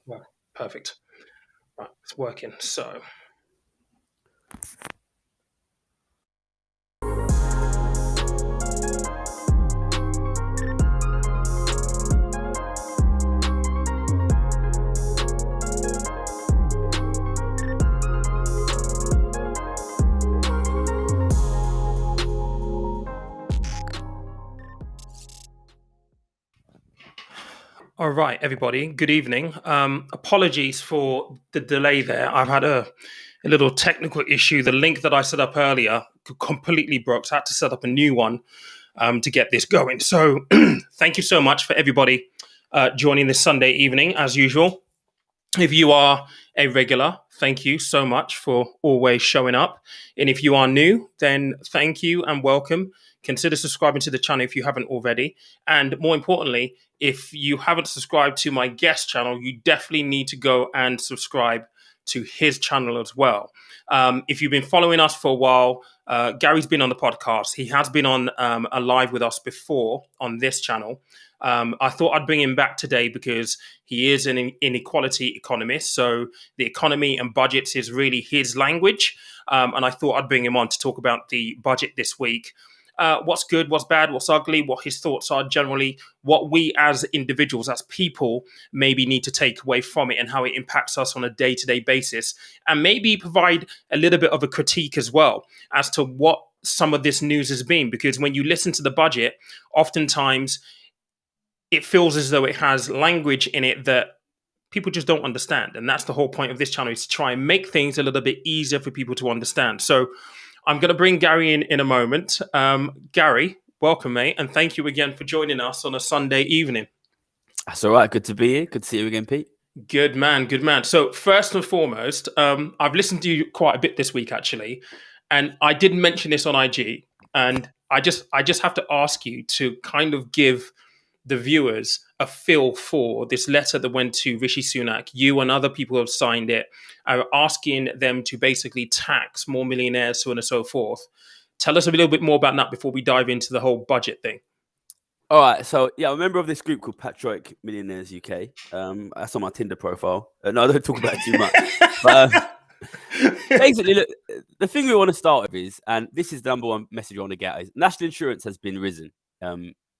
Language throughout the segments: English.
Well, perfect. Right, it's working. So, all right, everybody. Good evening. Apologies for the delay there. I've had a little technical issue. The link that I set up earlier completely broke, so I had to set up a new one to get this going. So, thank you so much for everybody joining this Sunday evening, as usual. If you are a regular, thank you so much for always showing up. And if you are new, then thank you and welcome. Consider subscribing to the channel if you haven't already. And more importantly, if you haven't subscribed to my guest channel, you definitely need to go and subscribe to his channel as well. If you've been following us for a while, Gary's been on the podcast. He has been on a live with us before on this channel. I thought I'd bring him back today because he is an inequality economist. So the economy and budgets is really his language. And I thought I'd bring him on to talk about the budget this week. What's good, what's bad, what's ugly, what his thoughts are generally, what we as individuals, as people, maybe need to take away from it and how it impacts us on a day-to-day basis. And maybe provide a little bit of a critique as well as to what some of this news has been. Because when you listen to the budget, oftentimes it feels as though it has language in it that people just don't understand. And that's the whole point of this channel, is to try and make things a little bit easier for people to understand. So I'm going to bring Gary in a moment. Gary, welcome, mate. And thank you again for joining us on a Sunday evening. That's all right. Good to be here. Good to see you again, Pete. Good man, good man. So first and foremost, I've listened to you quite a bit this week, actually. And I did mention this on IG. And I just have to ask you to kind of give the viewers a feel for this letter that went to Rishi Sunak. You and other people who have signed it are asking them to basically tax more millionaires, so on and so forth. Tell us a little bit more about that before we dive into the whole budget thing. All right. So, yeah, I'm a member of this group called Patriotic Millionaires UK. That's on my Tinder profile. No, I don't talk about it too much. But basically, look, the thing we want to start with is, and this is the number one message I want to get, is national insurance has been risen.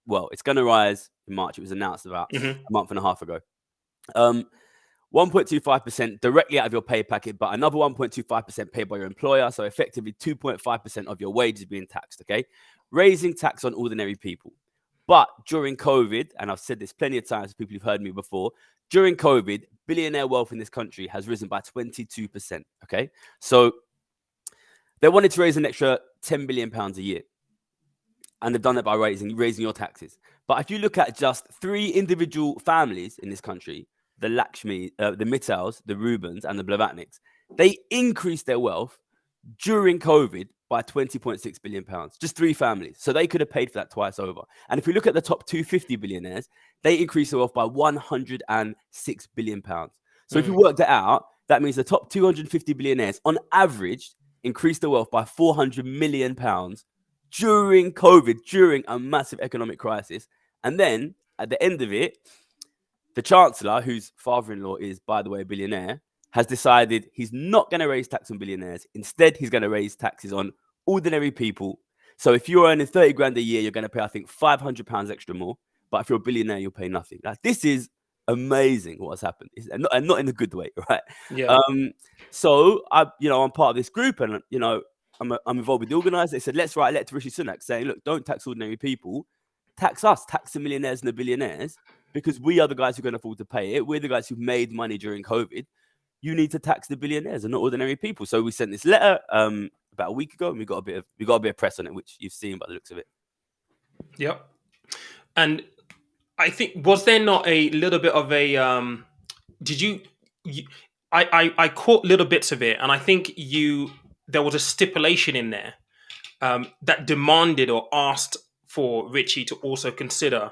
Well, it's going to rise in March. It was announced about a month and a half ago. 1.25% directly out of your pay packet, but another 1.25% paid by your employer. So effectively 2.5% of your wage is being taxed, okay? Raising tax on ordinary people. But during COVID, and I've said this plenty of times to people who've heard me before, during COVID, billionaire wealth in this country has risen by 22%, okay? So they wanted to raise an extra £10 billion a year. And they've done it by raising your taxes. But if you look at just 3 individual families in this country, the Lakshmi, the Mittals, the Rubens, and the Blavatniks, they increased their wealth during COVID by £20.6 billion. Just 3 families. So they could have paid for that twice over. And if we look at the top 250 billionaires, they increased their wealth by £106 billion. So if you work that out, that means the top 250 billionaires, on average, increased their wealth by £400 million during COVID, during a massive economic crisis. And then at the end of it, the Chancellor, whose father-in-law is, by the way, a billionaire, has decided he's not going to raise tax on billionaires. Instead, he's going to raise taxes on ordinary people. So if you're earning 30 grand a year, you're going to pay, I think, £500 extra more. But if you're a billionaire, you'll pay nothing. Like, this is amazing what has happened, and not in a good way, right? Yeah. So I'm part of this group, and I'm involved with the organisers. They said, let's write a letter to Rishi Sunak saying, look, don't tax ordinary people. Tax us, tax the millionaires and the billionaires, because we are the guys who can afford to pay it. We're the guys who've made money during COVID. You need to tax the billionaires and not ordinary people. So we sent this letter about a week ago, and we got a bit of press on it, which you've seen by the looks of it. Yep. And I think, was there not a little bit of a I caught little bits of it, and I think there was a stipulation in there that demanded or asked for Richie to also consider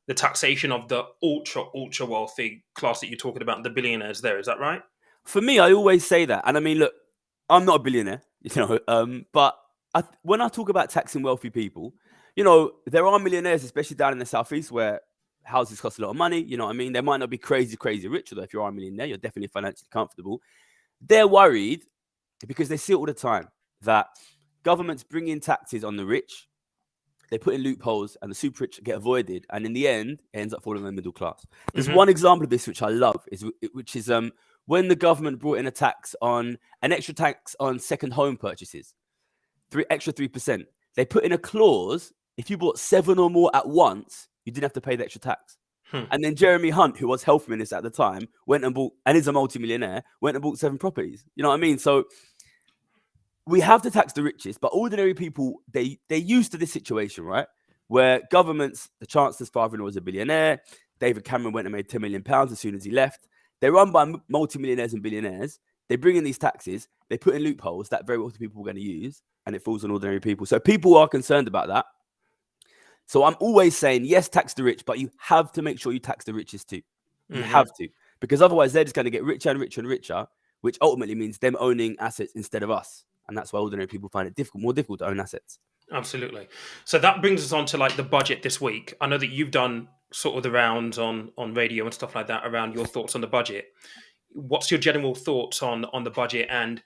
the taxation of the ultra wealthy class that you're talking about, the billionaires there. Is that right? For me, I always say that. And I mean, look, I'm not a billionaire, but when I talk about taxing wealthy people, there are millionaires, especially down in the Southeast, where houses cost a lot of money. You know what I mean? They might not be crazy rich, although if you are a millionaire, you're definitely financially comfortable. They're worried because they see it all the time that governments bring in taxes on the rich, they put in loopholes, and the super rich get avoided, and in the end, it ends up falling on the middle class. There's one example of this which I love, which is when the government brought in an extra tax on second home purchases, extra 3%. They put in a clause: if you bought 7 or more at once, you didn't have to pay the extra tax. And then Jeremy Hunt, who was health minister at the time, went and bought, and is a multimillionaire, went and bought 7 properties. You know what I mean? So we have to tax the richest, but ordinary people, they're used to this situation, right? Where governments, the Chancellor's father-in-law was a billionaire. David Cameron went and made £10 million as soon as he left. They're run by multimillionaires and billionaires. They bring in these taxes. They put in loopholes that very wealthy people are going to use, and it falls on ordinary people. So people are concerned about that. So I'm always saying, yes, tax the rich, but you have to make sure you tax the richest too. You have to, because otherwise they're just going to get richer and richer and richer, which ultimately means them owning assets instead of us. And that's why ordinary people find it more difficult to own assets. Absolutely. So that brings us on to like the budget this week. I know that you've done sort of the rounds on radio and stuff like that around your thoughts on the budget. What's your general thoughts on the budget? And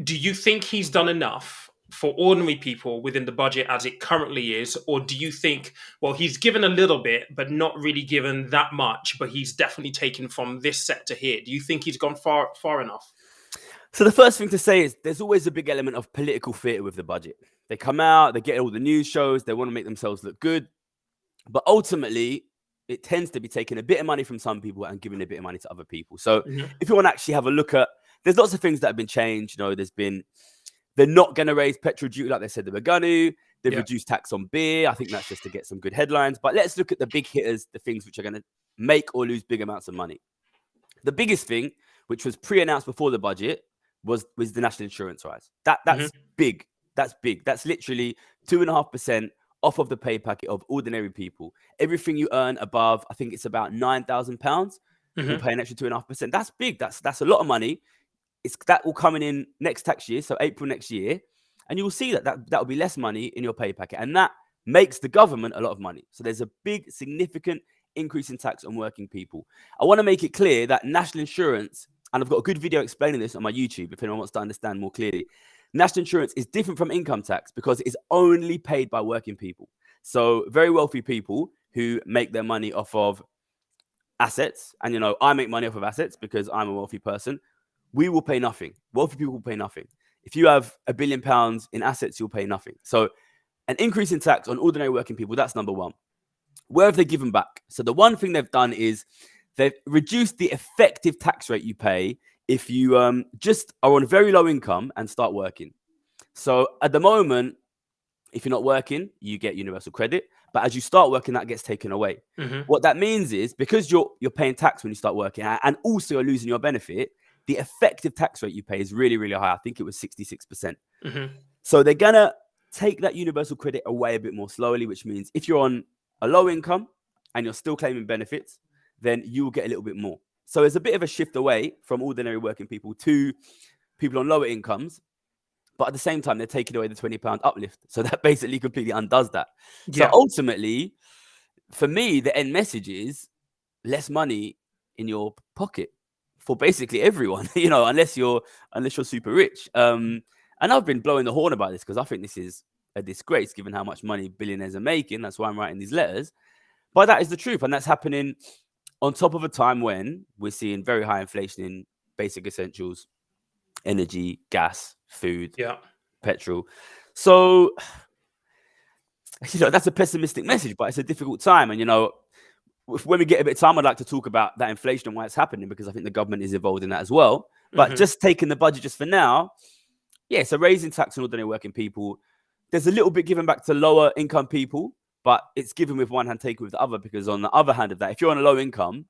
do you think he's done enough for ordinary people within the budget as it currently is? Or do you think, well, he's given a little bit, but not really given that much, but he's definitely taken from this sector here? Do you think he's gone far enough? So the first thing to say is there's always a big element of political theatre with the budget. They come out, they get all the news shows, they want to make themselves look good. But ultimately, it tends to be taking a bit of money from some people and giving a bit of money to other people. So if you want to actually have a look at, there's lots of things that have been changed. You know, they're not going to raise petrol duty like they said they were going to. They've reduced tax on beer. I think that's just to get some good headlines. But let's look at the big hitters, the things which are going to make or lose big amounts of money. The biggest thing, which was pre-announced before the budget, was the national insurance rise. That's big. That's big. That's literally 2.5% off of the pay packet of ordinary people. Everything you earn above, I think it's about £9,000, will pay an extra 2.5%. That's big. That's a lot of money. That will come in next tax year, so April next year, and you will see that will be less money in your pay packet, and that makes the government a lot of money. So there's a big, significant increase in tax on working people. I want to make it clear that national insurance, and I've got a good video explaining this on my YouTube if anyone wants to understand more clearly. National insurance is different from income tax because it is only paid by working people. So very wealthy people who make their money off of assets, and you know, I make money off of assets because I'm a wealthy person. We will pay nothing. Wealthy people will pay nothing. If you have £1 billion in assets, you'll pay nothing. So an increase in tax on ordinary working people, that's number one. Where have they given back? So the one thing they've done is they've reduced the effective tax rate you pay if you just are on very low income and start working. So at the moment, if you're not working, you get universal credit. But as you start working, that gets taken away. What that means is because you're paying tax when you start working and also you're losing your benefit, the effective tax rate you pay is really, really high. I think it was 66%. So they're going to take that universal credit away a bit more slowly, which means if you're on a low income and you're still claiming benefits, then you will get a little bit more. So there's a bit of a shift away from ordinary working people to people on lower incomes. But at the same time, they're taking away the £20 uplift. So that basically completely undoes that. So ultimately, for me, the end message is less money in your pocket for basically everyone, you know, unless you're super rich. And I've been blowing the horn about this because I think this is a disgrace given how much money billionaires are making. That's why I'm writing these letters. But that is the truth. And that's happening on top of a time when we're seeing very high inflation in basic essentials, energy, gas, food, petrol. So, you know, that's a pessimistic message, but it's a difficult time. And, you know, when we get a bit of time, I'd like to talk about that inflation and why it's happening, because I think the government is involved in that as well. But just taking the budget just for now, so raising tax on ordinary working people, there's a little bit given back to lower income people, but it's given with one hand, taken with the other, because on the other hand of that, if you're on a low income,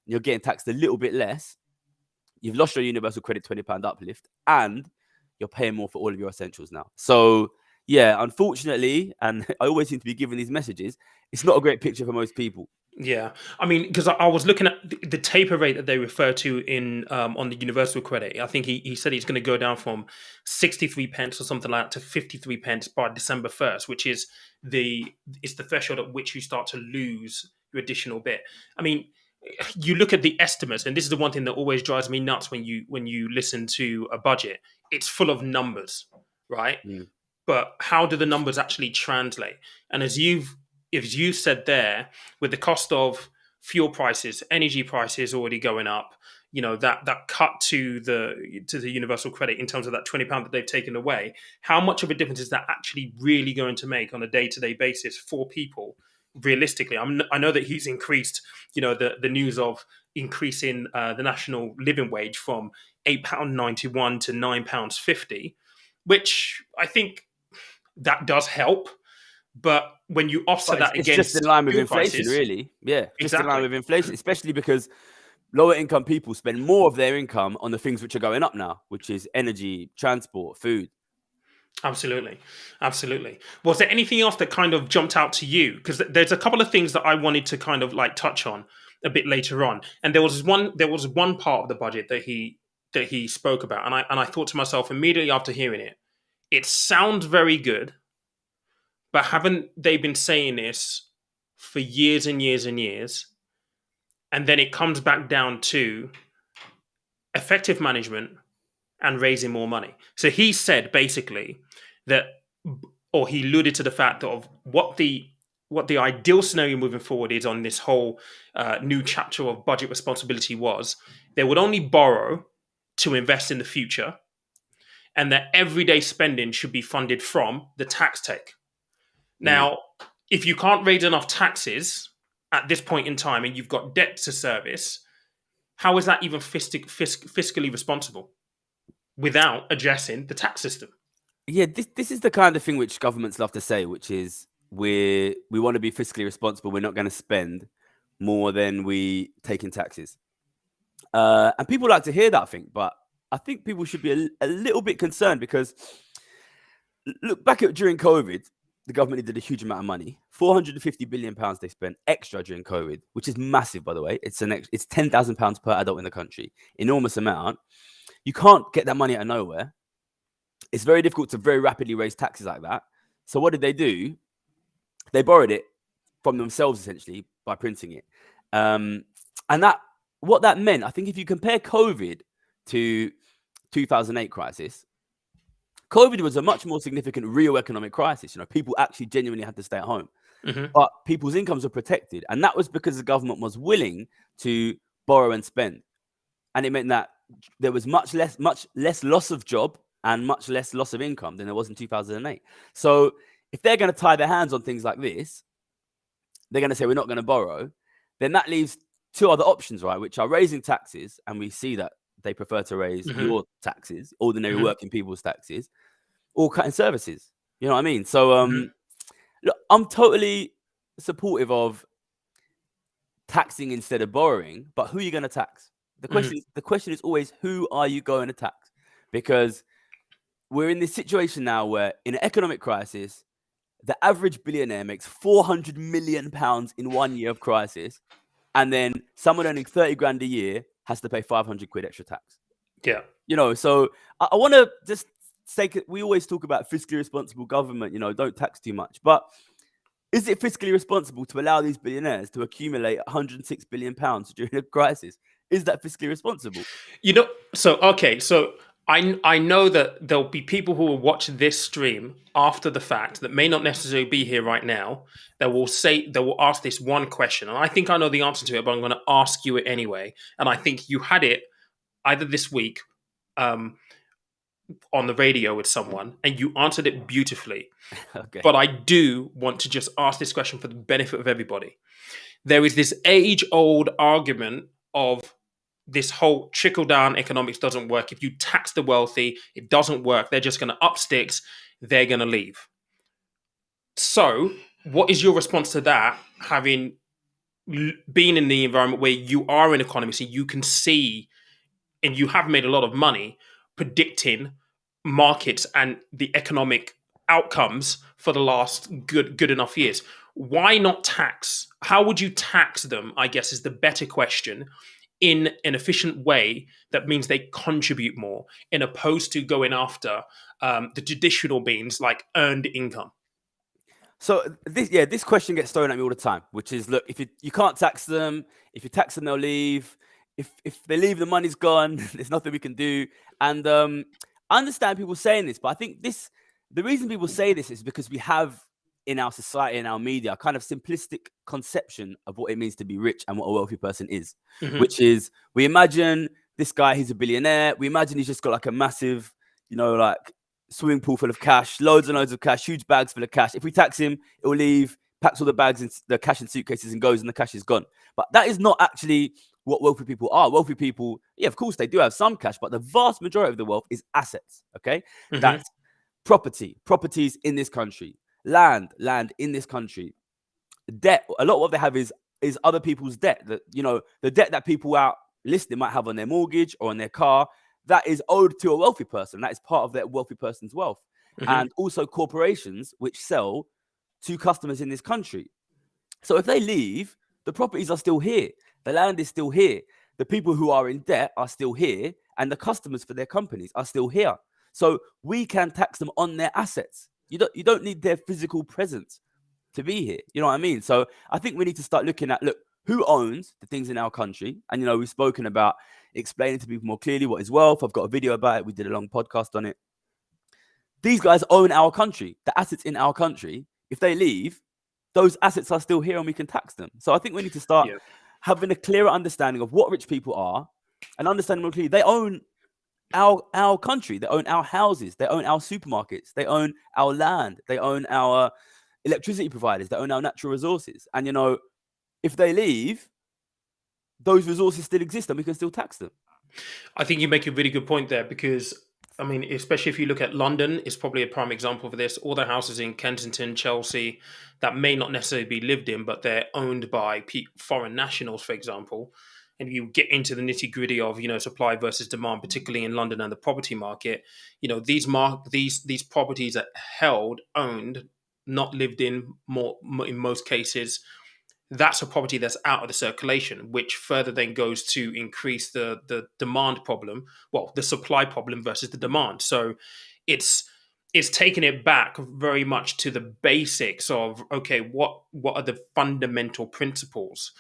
you're getting taxed a little bit less. You've lost your universal credit £20 uplift, and you're paying more for all of your essentials now. So, yeah, unfortunately, and I always seem to be giving these messages, it's not a great picture for most people. Yeah, I mean, because I was looking at the taper rate that they refer to in on the universal credit. I think he said he's going to go down from 63 pence or something like that to 53 pence by December 1st, which is the threshold at which you start to lose additional bit. I mean, you look at the estimates, and this is the one thing that always drives me nuts when you listen to a budget. It's full of numbers, right? Mm. But how do the numbers actually translate? And as you said there, with the cost of fuel prices, energy prices already going up, that cut to the universal credit in terms of that £20 that they've taken away. How much of a difference is that actually really going to make on a day-to-day basis for people? Realistically, I know that he's increased, the news of increasing the national living wage from £8.91 to £9.50, which I think that does help. But when you offset But that it's just in against line with fuel inflation, prices, really. Yeah, just in line exactly, with inflation, especially because lower income people spend more of their income on the things which are going up now, which is energy, transport, food. absolutely, absolutely. Was there anything else that kind of jumped out to you? Because there's a couple of things that I wanted to kind of like touch on a bit later on, and there was one part of the budget that he spoke about, and I thought to myself immediately after hearing it, it sounds very good, but haven't they been saying this for years and years and years? And then it comes back down to effective management and raising more money. So he said basically that, or he alluded to the fact of what the ideal scenario moving forward is on this whole new chapter of budget responsibility was they would only borrow to invest in the future, and that everyday spending should be funded from the tax take. Mm. Now, if you can't raise enough taxes at this point in time and you've got debt to service, how is that even fiscally responsible without addressing the tax system? Yeah, this is the kind of thing which governments love to say, which is we want to be fiscally responsible. We're not going to spend more than we take in taxes. And people like to hear that, I think, but I think people should be a little bit concerned because look back at during COVID, the government did a huge amount of money, £450 billion they spent extra during COVID, which is massive, by the way. It's £10,000 per adult in the country, enormous amount. You can't get that money out of nowhere. It's very difficult to very rapidly raise taxes like that. So what did they do? They borrowed it from themselves essentially by printing it, and what that meant, I think, if you compare COVID to 2008 crisis. COVID was a much more significant real economic crisis. People actually genuinely had to stay at home, but people's incomes were protected. And that was because the government was willing to borrow and spend. And it meant that there was much less loss of job and much less loss of income than there was in 2008. So if they're going to tie their hands on things like this, they're going to say, we're not going to borrow. Then that leaves two other options, right? Which are raising taxes. And we see that they prefer to raise your taxes, ordinary working people's taxes, or cutting services. You know what I mean? So look, I'm totally supportive of taxing instead of borrowing, but who are you going to tax? The question is always, who are you going to tax? Because we're in this situation now where in an economic crisis, the average billionaire makes £400 million in 1 year of crisis. And then someone earning 30 grand a year has to pay 500 quid extra tax. Yeah. So I want to just say, we always talk about fiscally responsible government, don't tax too much. But is it fiscally responsible to allow these billionaires to accumulate £106 billion during a crisis? Is that fiscally responsible? So I know that there'll be people who will watch this stream after the fact that may not necessarily be here right now that will ask this one question. And I think I know the answer to it, but I'm going to ask you it anyway. And I think you had it either this week on the radio with someone and you answered it beautifully. Okay. But I do want to just ask this question for the benefit of everybody. There is this age-old argument of this whole trickle-down economics doesn't work. If you tax the wealthy, it doesn't work. They're just going to up sticks. They're going to leave. So what is your response to that, having been in the environment where you are an economist and you can see and you have made a lot of money predicting markets and the economic outcomes for the last good enough years? Why not tax? How would you tax them, I guess, is the better question, in an efficient way that means they contribute more, in opposed to going after the traditional means like earned income? So this question gets thrown at me all the time, which is, look, if you can't tax them, if you tax them, they'll leave. If they leave, the money's gone. There's nothing we can do. And I understand people saying this, but I think the reason people say this is because we have in our society, in our media, a kind of simplistic conception of what it means to be rich and what a wealthy person is, which is, we imagine this guy, he's a billionaire. We imagine he's just got like a massive, like swimming pool full of cash, loads and loads of cash, huge bags full of cash. If we tax him, it will leave, packs all the bags in the cash in suitcases and goes, and the cash is gone. But that is not actually what wealthy people are. Wealthy people, yeah, of course, they do have some cash, but the vast majority of the wealth is assets, okay? That's properties in this country, land in this country, debt. A lot of what they have is other people's debt. That, the debt that people out listening might have on their mortgage or on their car, that is owed to a wealthy person. That is part of that wealthy person's wealth. And also corporations which sell to customers in this country. So if they leave, the properties are still here. The land is still here. The people who are in debt are still here. And the customers for their companies are still here. So we can tax them on their assets. You don't need their physical presence to be here. You know what I mean? So I think we need to start looking at, who owns the things in our country? And, we've spoken about explaining to people more clearly what is wealth. I've got a video about it. We did a long podcast on it. These guys own our country, the assets in our country. If they leave, those assets are still here and we can tax them. So I think we need to start having a clearer understanding of what rich people are and understanding more clearly they own our country. They own our houses. They own our supermarkets. They own our land. They own our electricity providers. They own our natural resources. And, if they leave, those resources still exist and we can still tax them. I think you make a really good point there, because, I mean, especially if you look at London, it's probably a prime example for this. All the houses in Kensington, Chelsea, that may not necessarily be lived in, but they're owned by foreign nationals, for example. And you get into the nitty gritty of, supply versus demand, particularly in London and the property market. These properties are held, owned, not lived in in most cases. That's a property that's out of the circulation, which further then goes to increase the demand problem. Well, the supply problem versus the demand. So it's taking it back very much to the basics of, okay, what are the fundamental principles?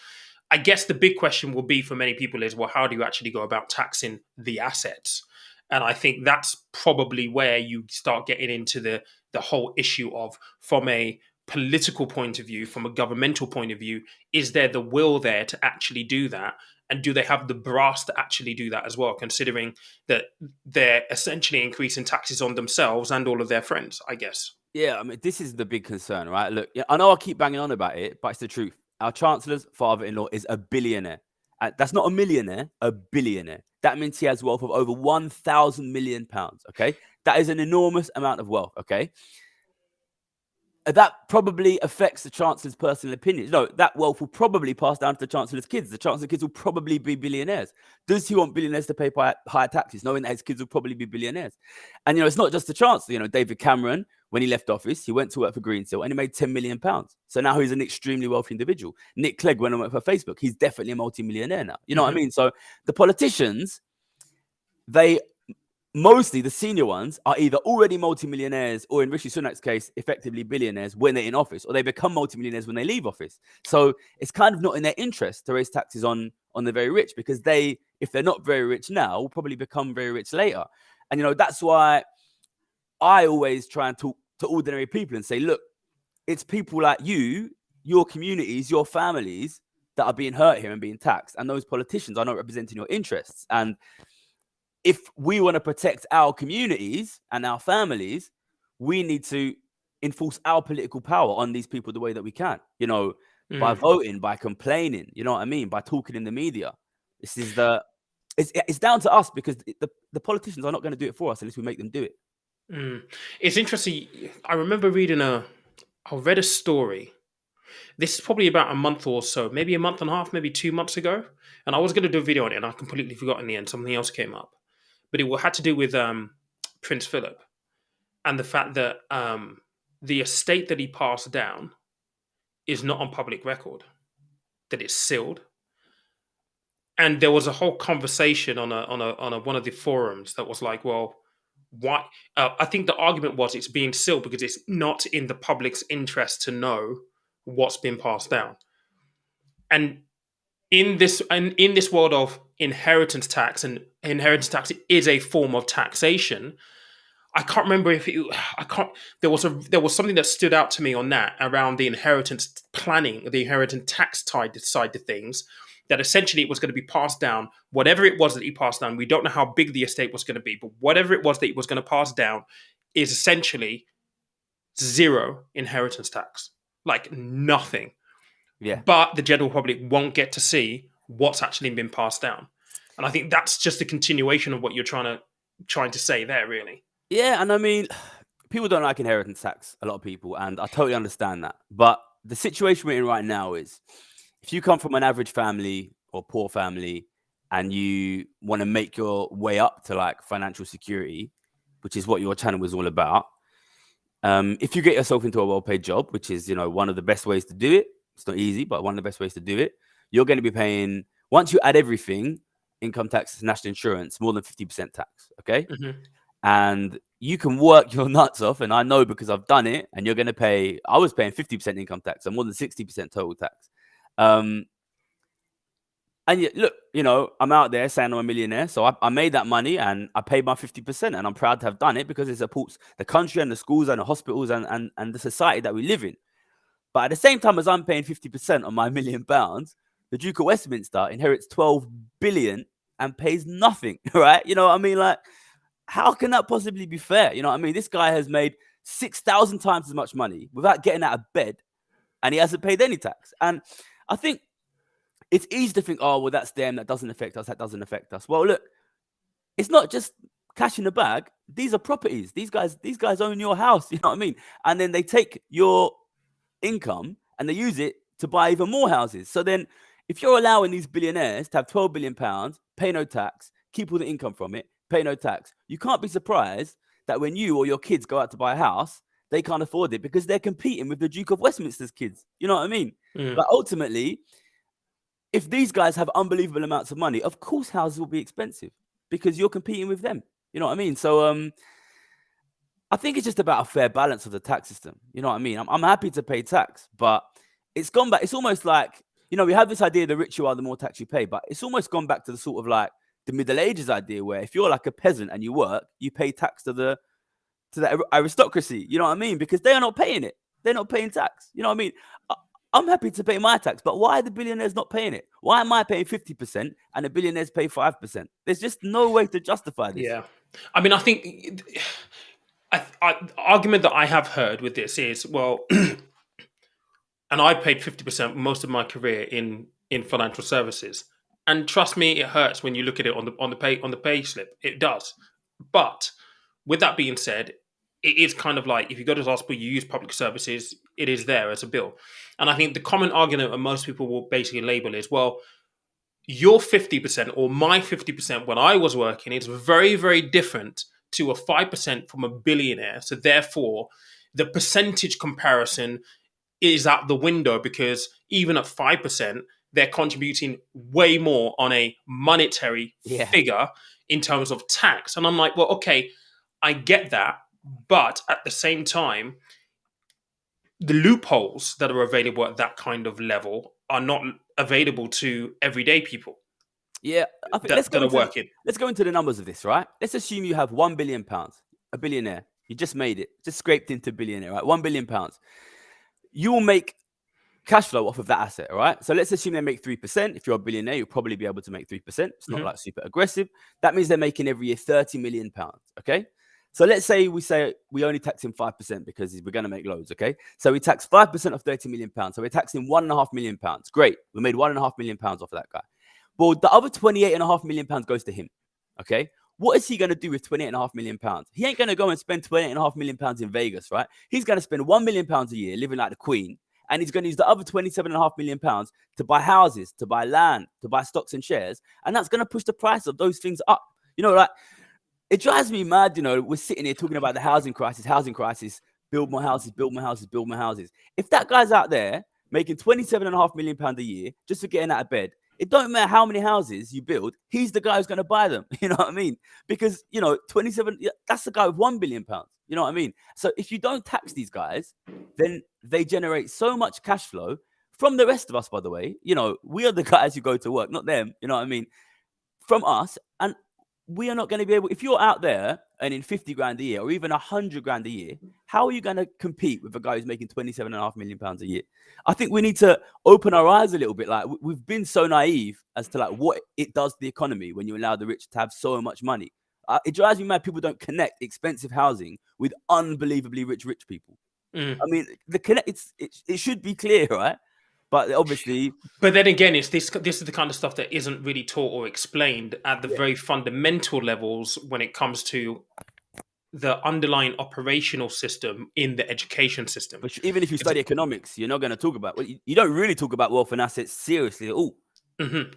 I guess the big question will be for many people is, well, how do you actually go about taxing the assets? And I think that's probably where you start getting into the whole issue of, from a political point of view, from a governmental point of view, is there the will there to actually do that? And do they have the brass to actually do that as well, considering that they're essentially increasing taxes on themselves and all of their friends, I guess? Yeah, I mean, this is the big concern, right? Look, I know I keep banging on about it, but it's the truth. Our Chancellor's father-in-law is a billionaire. That's not a millionaire, a billionaire. That means he has wealth of over 1,000 million pounds, okay? That is an enormous amount of wealth, okay? That probably affects the Chancellor's personal opinions. No, that wealth will probably pass down to the Chancellor's kids. The Chancellor's kids will probably be billionaires. Does he want billionaires to pay higher taxes, knowing that his kids will probably be billionaires? And, it's not just the Chancellor. David Cameron, when he left office, he went to work for Greensill and he made £10 million. So now he's an extremely wealthy individual. Nick Clegg went and worked for Facebook. He's definitely a multi-millionaire now. You know what I mean? So the politicians, mostly the senior ones, are either already multimillionaires or, in Rishi Sunak's case, effectively billionaires when they're in office, or they become multimillionaires when they leave office. So it's kind of not in their interest to raise taxes on the very rich, because if they're not very rich now, will probably become very rich later. And, that's why I always try and talk to ordinary people and say, look, it's people like you, your communities, your families that are being hurt here and being taxed. And those politicians are not representing your interests. And if we want to protect our communities and our families, we need to enforce our political power on these people the way that we can, by voting, by complaining, you know what I mean? By talking in the media. This is it's down to us, because the politicians are not going to do it for us unless we make them do it. It's interesting. I remember I read a story. This is probably about a month or so, maybe a month and a half, maybe 2 months ago. And I was going to do a video on it and I completely forgot in the end. Something else came up. But it had to do with Prince Philip and the fact that the estate that he passed down is not on public record, that it's sealed. And there was a whole conversation on one of the forums that was like, well, why? I think the argument was it's being sealed because it's not in the public's interest to know what's been passed down. And in this world of inheritance tax, and inheritance tax is a form of taxation. I can't remember if it, I can't. There was something that stood out to me on that around the inheritance planning, the inheritance tax side of things. That essentially it was going to be passed down, whatever it was that he passed down. We don't know how big the estate was going to be, but whatever it was that he was going to pass down is essentially zero inheritance tax, like nothing. Yeah. But the general public won't get to see what's actually been passed down, and I think that's just a continuation of what you're trying to say there, really. Yeah, and I mean, people don't like inheritance tax, a lot of people, and I totally understand that. But the situation we're in right now is, if you come from an average family or poor family and you want to make your way up to like financial security, which is what your channel was all about, if you get yourself into a well-paid job, which is, you know, one of the best ways to do it, it's not easy, but one of the best ways to do it, you're going to be paying, once you add everything, income tax, national insurance, more than 50% tax, okay? Mm-hmm. And you can work your nuts off, and I know because I've done it, and you're going to pay, I was paying 50% income tax, so more than 60% total tax. And yet, look, you know, I'm out there saying I'm a millionaire, so I made that money and I paid my 50%, and I'm proud to have done it because it supports the country and the schools and the hospitals and the society that we live in. But at the same time as I'm paying 50% on my £1 million, the Duke of Westminster inherits 12 billion and pays nothing, right? You know what I mean? Like, how can that possibly be fair? You know what I mean? This guy has made 6,000 times as much money without getting out of bed, and he hasn't paid any tax. And I think it's easy to think, oh, well, that's them. That doesn't affect us. That doesn't affect us. Well, look, it's not just cash in the bag. These are properties. These guys own your house. You know what I mean? And then they take your income and they use it to buy even more houses. So then if you're allowing these billionaires to have 12 billion pounds, pay no tax, keep all the income from it, pay no tax, you can't be surprised that when you or your kids go out to buy a house, they can't afford it because they're competing with the Duke of Westminster's kids. You know what I mean? But ultimately, if these guys have unbelievable amounts of money, of course houses will be expensive because you're competing with them. You know what I mean? So I think it's just about a fair balance of the tax system. You know what I mean? I'm happy to pay tax, but it's gone back. It's almost like, you know, we have this idea, the richer you are, the more tax you pay, but it's almost gone back to the sort of like the Middle Ages idea where if you're like a peasant and you work, you pay tax to the aristocracy. You know what I mean? Because they are not paying it. They're not paying tax. You know what I mean? I'm happy to pay my tax, but why are the billionaires not paying it? Why am I paying 50% and the billionaires pay 5%? There's just no way to justify this. Yeah. I mean, I think the argument that I have heard with this is, well, and I paid 50% most of my career in financial services. And trust me, it hurts when you look at it on the pay slip. It does. But with that being said, it is kind of like if you go to the hospital, you use public services, it is there as a bill. And I think the common argument that most people will basically label is, well, your 50% or my 50% when I was working is very, very different to a 5% from a billionaire. So therefore, the percentage comparison is out the window because even at 5%, they're contributing way more on a monetary figure in terms of tax. And I'm like, well, okay, I get that. But at the same time, the loopholes that are available at that kind of level are not available to everyday people. Yeah, I think let's go into the numbers of this, right? Let's assume you have £1 billion, a billionaire. You just made it, just scraped into billionaire, right? £1 billion. You will make cash flow off of that asset, all right? So let's assume they make 3%. If you're a billionaire, you'll probably be able to make 3%. It's not like super aggressive. That means they're making every year £30 million, okay? So let's say we only tax him 5% because we're going to make loads, okay? So we tax 5% of £30 million. So we're taxing £1.5 million. Great. We made £1.5 million off of that guy. Well, the other £28.5 million goes to him, okay? What is he going to do with £28.5 million? He ain't going to go and spend £28.5 million in Vegas, right? He's going to spend £1 million a year living like the Queen, and he's going to use the other £27.5 million to buy houses, to buy land, to buy stocks and shares, and that's going to push the price of those things up. You know, like, it drives me mad, you know, we're sitting here talking about the housing crisis, build more houses, build more houses, build more houses. If that guy's out there making £27.5 million a year just for getting out of bed, It don't matter how many houses you build, he's the guy who's going to buy them. You know what I mean? Because, 27, that's the guy with £1 billion. You know what I mean? So if you don't tax these guys, then they generate so much cash flow from the rest of us, by the way. We are the guys who go to work, not them. You know what I mean? From us. And we are not going to be able, if you're out there earning 50 grand a year or even 100 grand a year, how are you going to compete with a guy who's making 27.5 million pounds a year? I think we need to open our eyes a little bit. Like, we've been so naive as to like what it does to the economy when you allow the rich to have so much money. It drives me mad. People don't connect expensive housing with unbelievably rich people. I mean, it should be clear, right? But obviously, but then again, it's this is the kind of stuff that isn't really taught or explained at the very fundamental levels when it comes to the underlying operational system in the education system. But even if you study economics, you're not going to talk about. You don't really talk about wealth and assets seriously at all.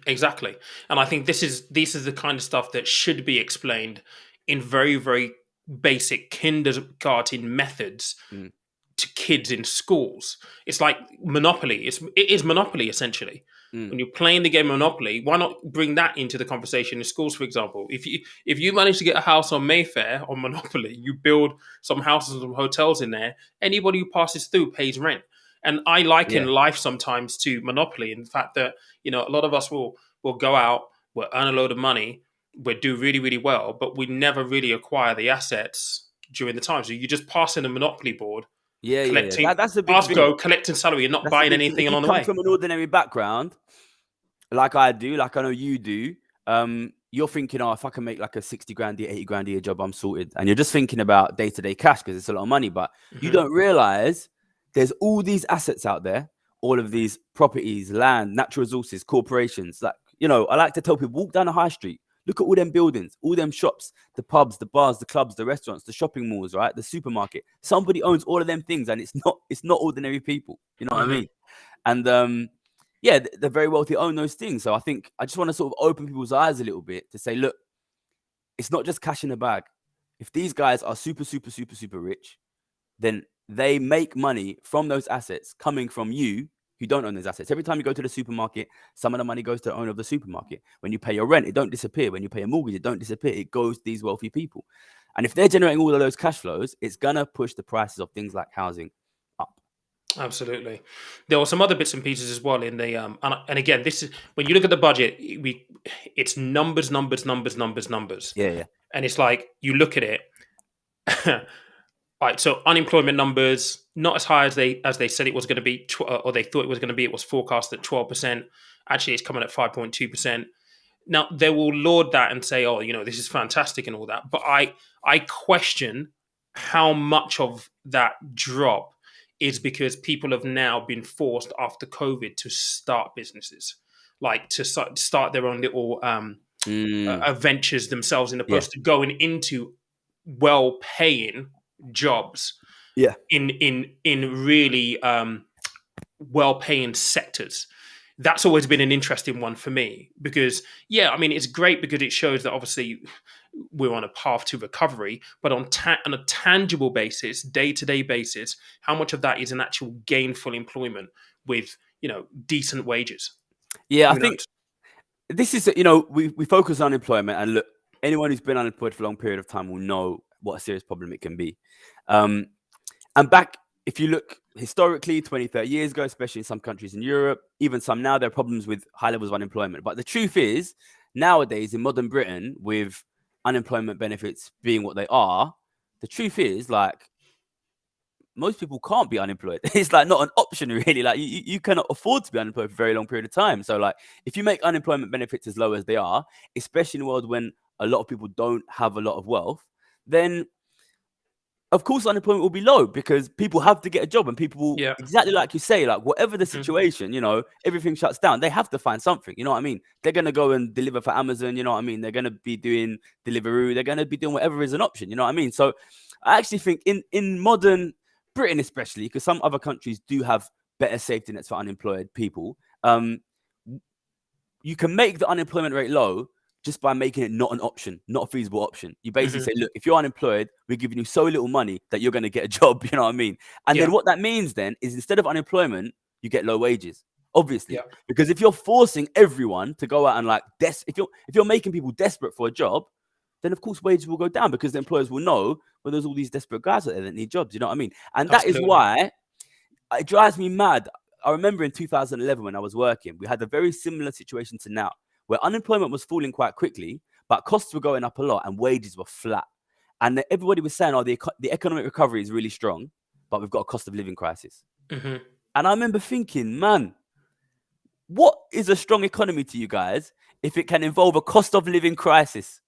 Exactly, and I think this is the kind of stuff that should be explained in very, very basic kindergarten methods to kids in schools. It's like Monopoly. It is Monopoly essentially. When you're playing the game Monopoly, why not bring that into the conversation in schools? For example, if you manage to get a house on Mayfair on Monopoly, you build some houses and some hotels in there. Anybody who passes through pays rent. And I liken life sometimes to Monopoly in the fact that a lot of us will go out, we'll earn a load of money, we'll do really, really well, but we never really acquire the assets during the time. So you just pass in a Monopoly board. Collecting, that's a big go collecting salary and not buying anything along the way. If you come from an ordinary background, like I do, like I know you do, you're thinking, if I can make like a 60 grand a year, 80 grand a year job, I'm sorted. And you're just thinking about day-to-day cash because it's a lot of money. But you don't realize there's all these assets out there, all of these properties, land, natural resources, corporations. Like, I like to tell people, walk down the high street. Look at all them buildings, all them shops, the pubs, the bars, the clubs, the restaurants, the shopping malls, right? The supermarket. Somebody owns all of them things, and it's not ordinary people. You know what I mean? And the very wealthy own those things. So I think I just want to sort of open people's eyes a little bit to say, look, it's not just cash in the bag. If these guys are super, super, super, super rich, then they make money from those assets coming from you who don't own those assets. Every time you go to the supermarket, some of the money goes to the owner of the supermarket. When you pay your rent, it don't disappear. When you pay a mortgage, it don't disappear. It goes to these wealthy people. And if they're generating all of those cash flows, it's going to push the prices of things like housing up. Absolutely. There were some other bits and pieces as well in the and again, this is when you look at the budget, it's numbers. Yeah. And it's like you look at it. Right, so unemployment numbers not as high as they said it was going to be, or they thought it was going to be. It was forecast at 12%. Actually, it's coming at 5.2%. Now they will laud that and say, "Oh, this is fantastic" and all that. But I question how much of that drop is because people have now been forced after COVID to start businesses, like to start their own little ventures themselves, in opposed to going into well-paying jobs in really well-paying sectors. That's always been an interesting one for me because it's great because it shows that obviously we're on a path to recovery, but on a tangible basis, day-to-day basis, how much of that is an actual gainful employment with decent wages? I think this is we focus on unemployment, and look, anyone who's been unemployed for a long period of time will know what a serious problem it can be. And back, if you look historically, 20, 30 years ago, especially in some countries in Europe, even some now, there are problems with high levels of unemployment. But the truth is, nowadays in modern Britain, with unemployment benefits being what they are, the truth is, like, most people can't be unemployed. It's like not an option really. Like you cannot afford to be unemployed for a very long period of time. So like if you make unemployment benefits as low as they are, especially in a world when a lot of people don't have a lot of wealth, then of course unemployment will be low because people have to get a job, and people will, exactly like you say, like whatever the situation, everything shuts down. They have to find something, you know what I mean? They're going to go and deliver for Amazon, you know what I mean? They're going to be doing Deliveroo. They're going to be doing whatever is an option, you know what I mean? So I actually think in modern Britain, especially, because some other countries do have better safety nets for unemployed people, you can make the unemployment rate low just by making it not an option, not a feasible option. You basically say, look, if you're unemployed, we're giving you so little money that you're going to get a job, you know what I mean? And then what that means then is instead of unemployment, you get low wages. obviously, Yeah. because if you're forcing everyone to go out and like if you're making people desperate for a job, then of course wages will go down because the employers will know, well, there's all these desperate guys out there that need jobs. You know what I mean? And that is Absolutely. why it drives me mad. I remember in 2011 when I was working, we had a very similar situation to now, where unemployment was falling quite quickly, but costs were going up a lot and wages were flat. And everybody was saying, oh, the economic recovery is really strong, but we've got a cost of living crisis. Hmm. And I remember thinking, man, what is a strong economy to you guys if it can involve a cost of living crisis?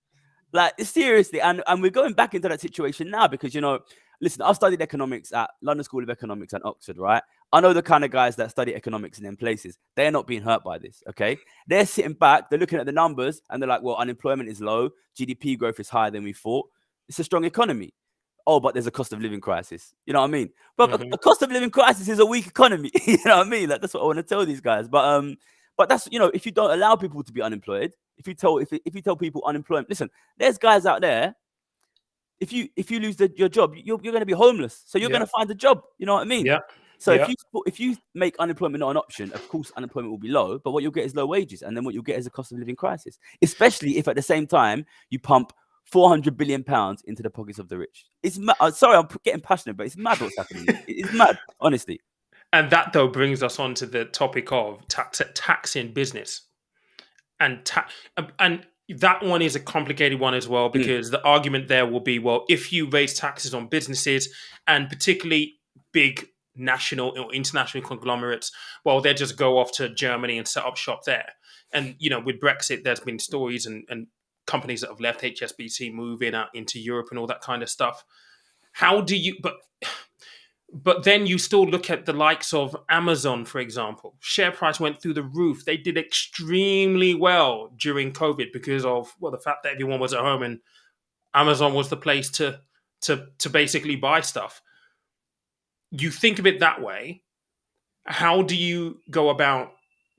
Like, seriously. And we're going back into that situation now because, you know, listen, I studied economics at London School of Economics and Oxford, right? I know the kind of guys that study economics in them places. They're not being hurt by this, okay? They're sitting back, they're looking at the numbers, and they're like, well, unemployment is low, GDP growth is higher than we thought. It's a strong economy. Oh, but there's a cost of living crisis. You know what I mean? But Hmm. a cost of living crisis is a weak economy. You know what I mean? Like, that's what I want to tell these guys. But that's, you know, if you don't allow people to be unemployed, if you tell people unemployment, listen, there's guys out there. If you lose your job, you're going to be homeless. So you're going Yeah. to find a job. You know what I mean? Yeah. So Yeah. if you make unemployment not an option, of course unemployment will be low. But what you'll get is low wages, and then what you'll get is a cost of living crisis. Especially if at the same time you pump £400 billion into the pockets of the rich. It's sorry, I'm getting passionate, but it's mad what's happening. It's mad, honestly. And that though brings us on to the topic of tax in business. And that one is a complicated one as well, Mm. because the argument there will be, well, if you raise taxes on businesses, and particularly big national or international conglomerates, well, they just go off to Germany and set up shop there. And you know, with Brexit, there's been stories and companies that have left HSBC moving out into Europe and all that kind of stuff. How do you but then you still look at the likes of Amazon, for example. Share price went through the roof. They did extremely well during COVID because of, well, the fact that everyone was at home and Amazon was the place to basically buy stuff. You think of it that way. How do you go about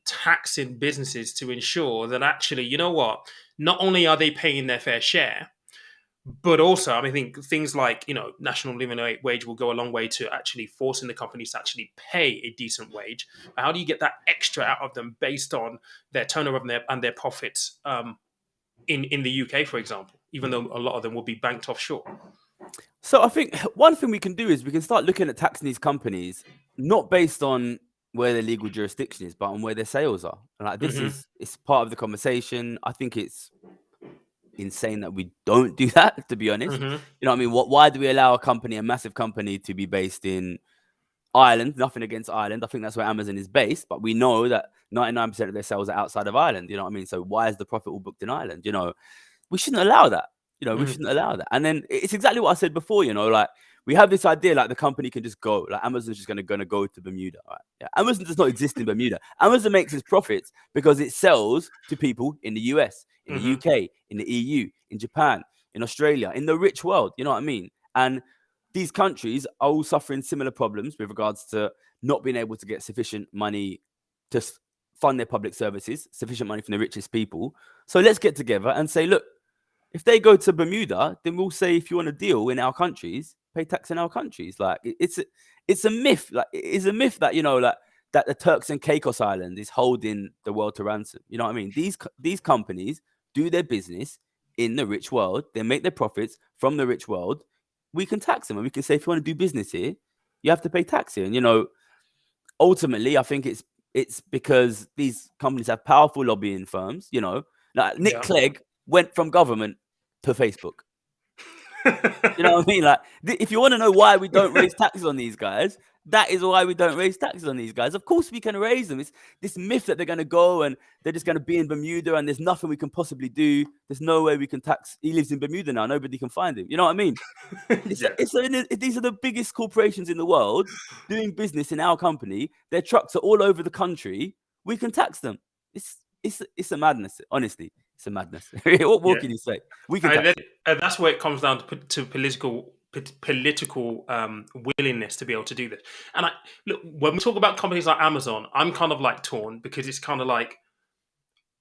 taxing businesses to ensure that actually, you know what, not only are they paying their fair share, but also, I mean, I think things like, you know, national living wage will go a long way to actually forcing the companies to actually pay a decent wage. But how do you get that extra out of them based on their turnover and their profits in the UK, for example, even though a lot of them will be banked offshore? So I think one thing we can do is we can start looking at taxing these companies not based on where their legal jurisdiction is, but on where their sales are. And like Hmm. it's part of the conversation. I think it's insane that we don't do that, to be honest. Hmm. You know what I mean? Why do we allow a massive company to be based in Ireland? Nothing against Ireland. I think that's where Amazon is based, but we know that 99% of their sales are outside of Ireland. You know what I mean? So why is the profit all booked in Ireland? You know, we shouldn't allow that. You know, we Hmm. shouldn't allow that. And then it's exactly what I said before, you know, like we have this idea like the company can just go, like Amazon's just gonna go to Bermuda. Right? Yeah. Amazon does not exist in Bermuda. Amazon makes its profits because it sells to people in the US, in the Hmm. UK, in the EU, in Japan, in Australia, in the rich world. You know what I mean? And these countries are all suffering similar problems with regards to not being able to get sufficient money to fund their public services, sufficient money from the richest people. So let's get together and say, look, if they go to Bermuda, then we'll say if you want a deal in our countries, pay tax in our countries. Like it's a myth. Like it is a myth that, you know, like that the Turks and Caicos Island is holding the world to ransom. You know what I mean? These companies do their business in the rich world. They make their profits from the rich world. We can tax them, and we can say if you want to do business here, you have to pay tax here. And you know, ultimately, I think it's because these companies have powerful lobbying firms. You know, like Nick Yeah. Clegg went from government to Facebook. You know what I mean? Like, if you want to know why we don't raise taxes on these guys, that is why we don't raise taxes on these guys. Of course, we can raise them. It's this myth that they're going to go and they're just going to be in Bermuda and there's nothing we can possibly do. There's no way we can tax. He lives in Bermuda now. Nobody can find him. You know what I mean? Yeah. These are the biggest corporations in the world doing business in our company. Their trucks are all over the country. We can tax them. It's a madness. Honestly, it's a madness. What more Yeah. can you say? We can And, tax that, them. and that's where it comes down to political willingness to be able to do this. And I look, when we talk about companies like Amazon, I'm kind of like torn, because it's kind of like,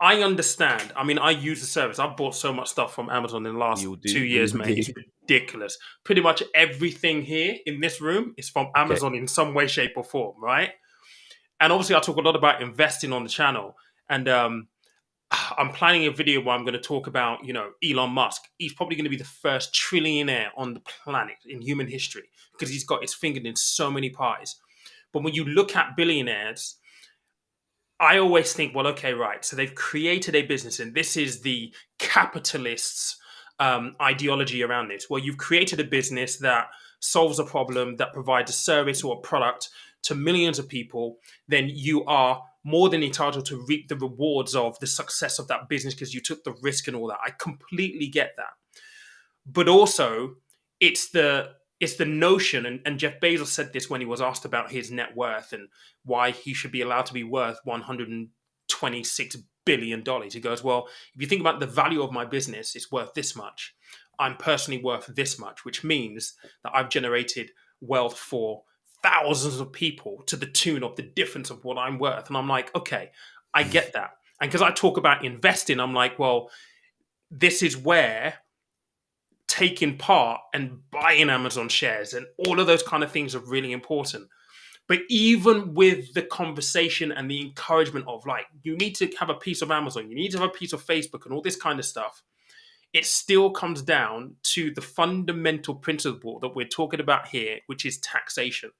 I understand. I mean, I use the service. I've bought so much stuff from Amazon in the We last all do. 2 years, We all mate. do. It's ridiculous. Pretty much everything here in this room is from Okay. Amazon in some way, shape, or form, right? And obviously, I talk a lot about investing on the channel. And I'm planning a video where I'm going to talk about, Elon Musk. He's probably going to be the first trillionaire on the planet in human history because he's got his finger in so many pies. But when you look at billionaires, I always think, well, okay, right. So they've created a business, and this is the capitalists' ideology around this. Well, you've created a business that solves a problem, that provides a service or a product to millions of people. Then you are more than entitled to reap the rewards of the success of that business because you took the risk and all that. I completely get that. But also, it's the notion, and Jeff Bezos said this when he was asked about his net worth and why he should be allowed to be worth $126 billion. He goes, well, if you think about the value of my business, it's worth this much. I'm personally worth this much, which means that I've generated wealth for thousands of people to the tune of the difference of what I'm worth. And I'm like, okay, I get that. And because I talk about investing, I'm like, well, this is where taking part and buying Amazon shares and all of those kind of things are really important. But even with the conversation and the encouragement of like, you need to have a piece of Amazon, you need to have a piece of Facebook and all this kind of stuff, it still comes down to the fundamental principle that we're talking about here, which is taxation.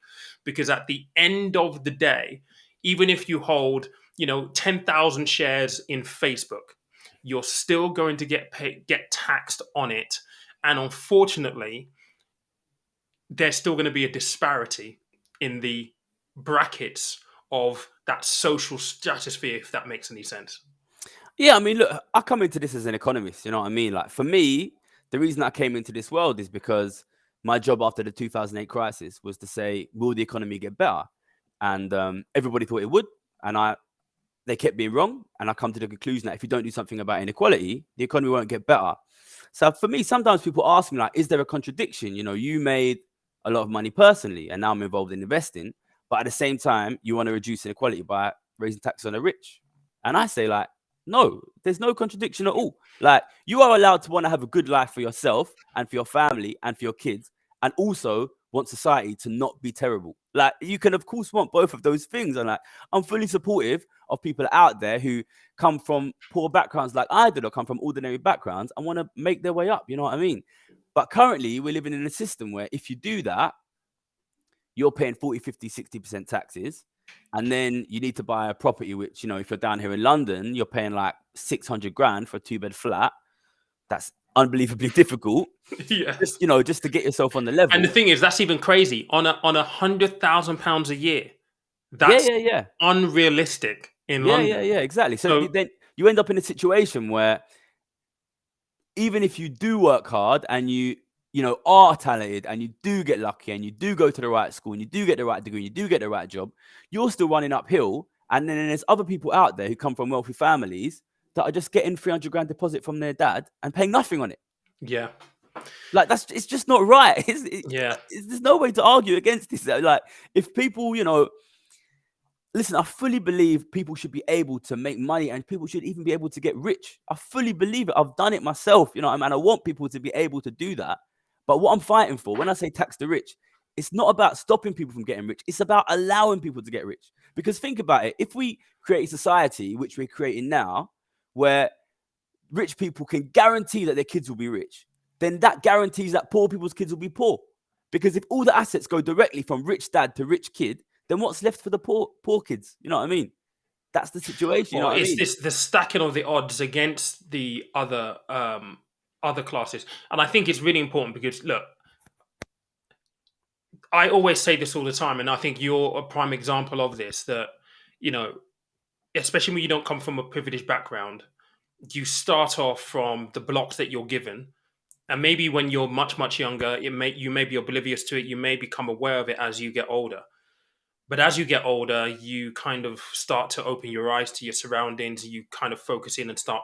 Because at the end of the day, even if you hold, 10,000 shares in Facebook, you're still going to get taxed on it. And unfortunately, there's still going to be a disparity in the brackets of that social stratosphere, if that makes any sense. Yeah, I mean, look, I come into this as an economist, you know what I mean? Like, for me, the reason I came into this world is because my job after the 2008 crisis was to say, will the economy get better? And everybody thought it would. And they kept being wrong. And I come to the conclusion that if you don't do something about inequality, the economy won't get better. So for me, sometimes people ask me, like, is there a contradiction? You made a lot of money personally, and now I'm involved in investing. But at the same time, you want to reduce inequality by raising taxes on the rich. And I say, like, no, there's no contradiction at all. Like, you are allowed to want to have a good life for yourself and for your family and for your kids, and also want society to not be terrible. Like, you can, of course, want both of those things. And like, I'm fully supportive of people out there who come from poor backgrounds like I did, or come from ordinary backgrounds and want to make their way up. You know what I mean? But currently, we're living in a system where if you do that, you're paying 40, 50, 60% taxes. And then you need to buy a property, which, if you're down here in London, you're paying like 600 grand for a 2-bed flat. That's unbelievably difficult. Yeah. Just to get yourself on the level. And the thing is, that's even crazy. On £100,000 a year, that's unrealistic in London. Yeah, exactly. So then you end up in a situation where even if you do work hard and you are talented and you do get lucky and you do go to the right school and you do get the right degree and you do get the right job, you're still running uphill. And then there's other people out there who come from wealthy families that are just getting 300 grand deposit from their dad and paying nothing on it. Yeah. Like, it's just not right. There's no way to argue against this. Like, if people, listen, I fully believe people should be able to make money and people should even be able to get rich. I fully believe it. I've done it myself, and I want people to be able to do that. But what I'm fighting for, when I say tax the rich, it's not about stopping people from getting rich. It's about allowing people to get rich. Because think about it. If we create a society, which we're creating now, where rich people can guarantee that their kids will be rich, then that guarantees that poor people's kids will be poor. Because if all the assets go directly from rich dad to rich kid, then what's left for the poor kids? You know what I mean? That's the situation. You know what I mean? It's the stacking of the odds against the other classes. And I think it's really important because, look, I always say this all the time, and I think you're a prime example of this, that, especially when you don't come from a privileged background, you start off from the blocks that you're given. And maybe when you're much, much younger, you may be oblivious to it. You may become aware of it as you get older. But as you get older, you kind of start to open your eyes to your surroundings. You kind of focus in and start,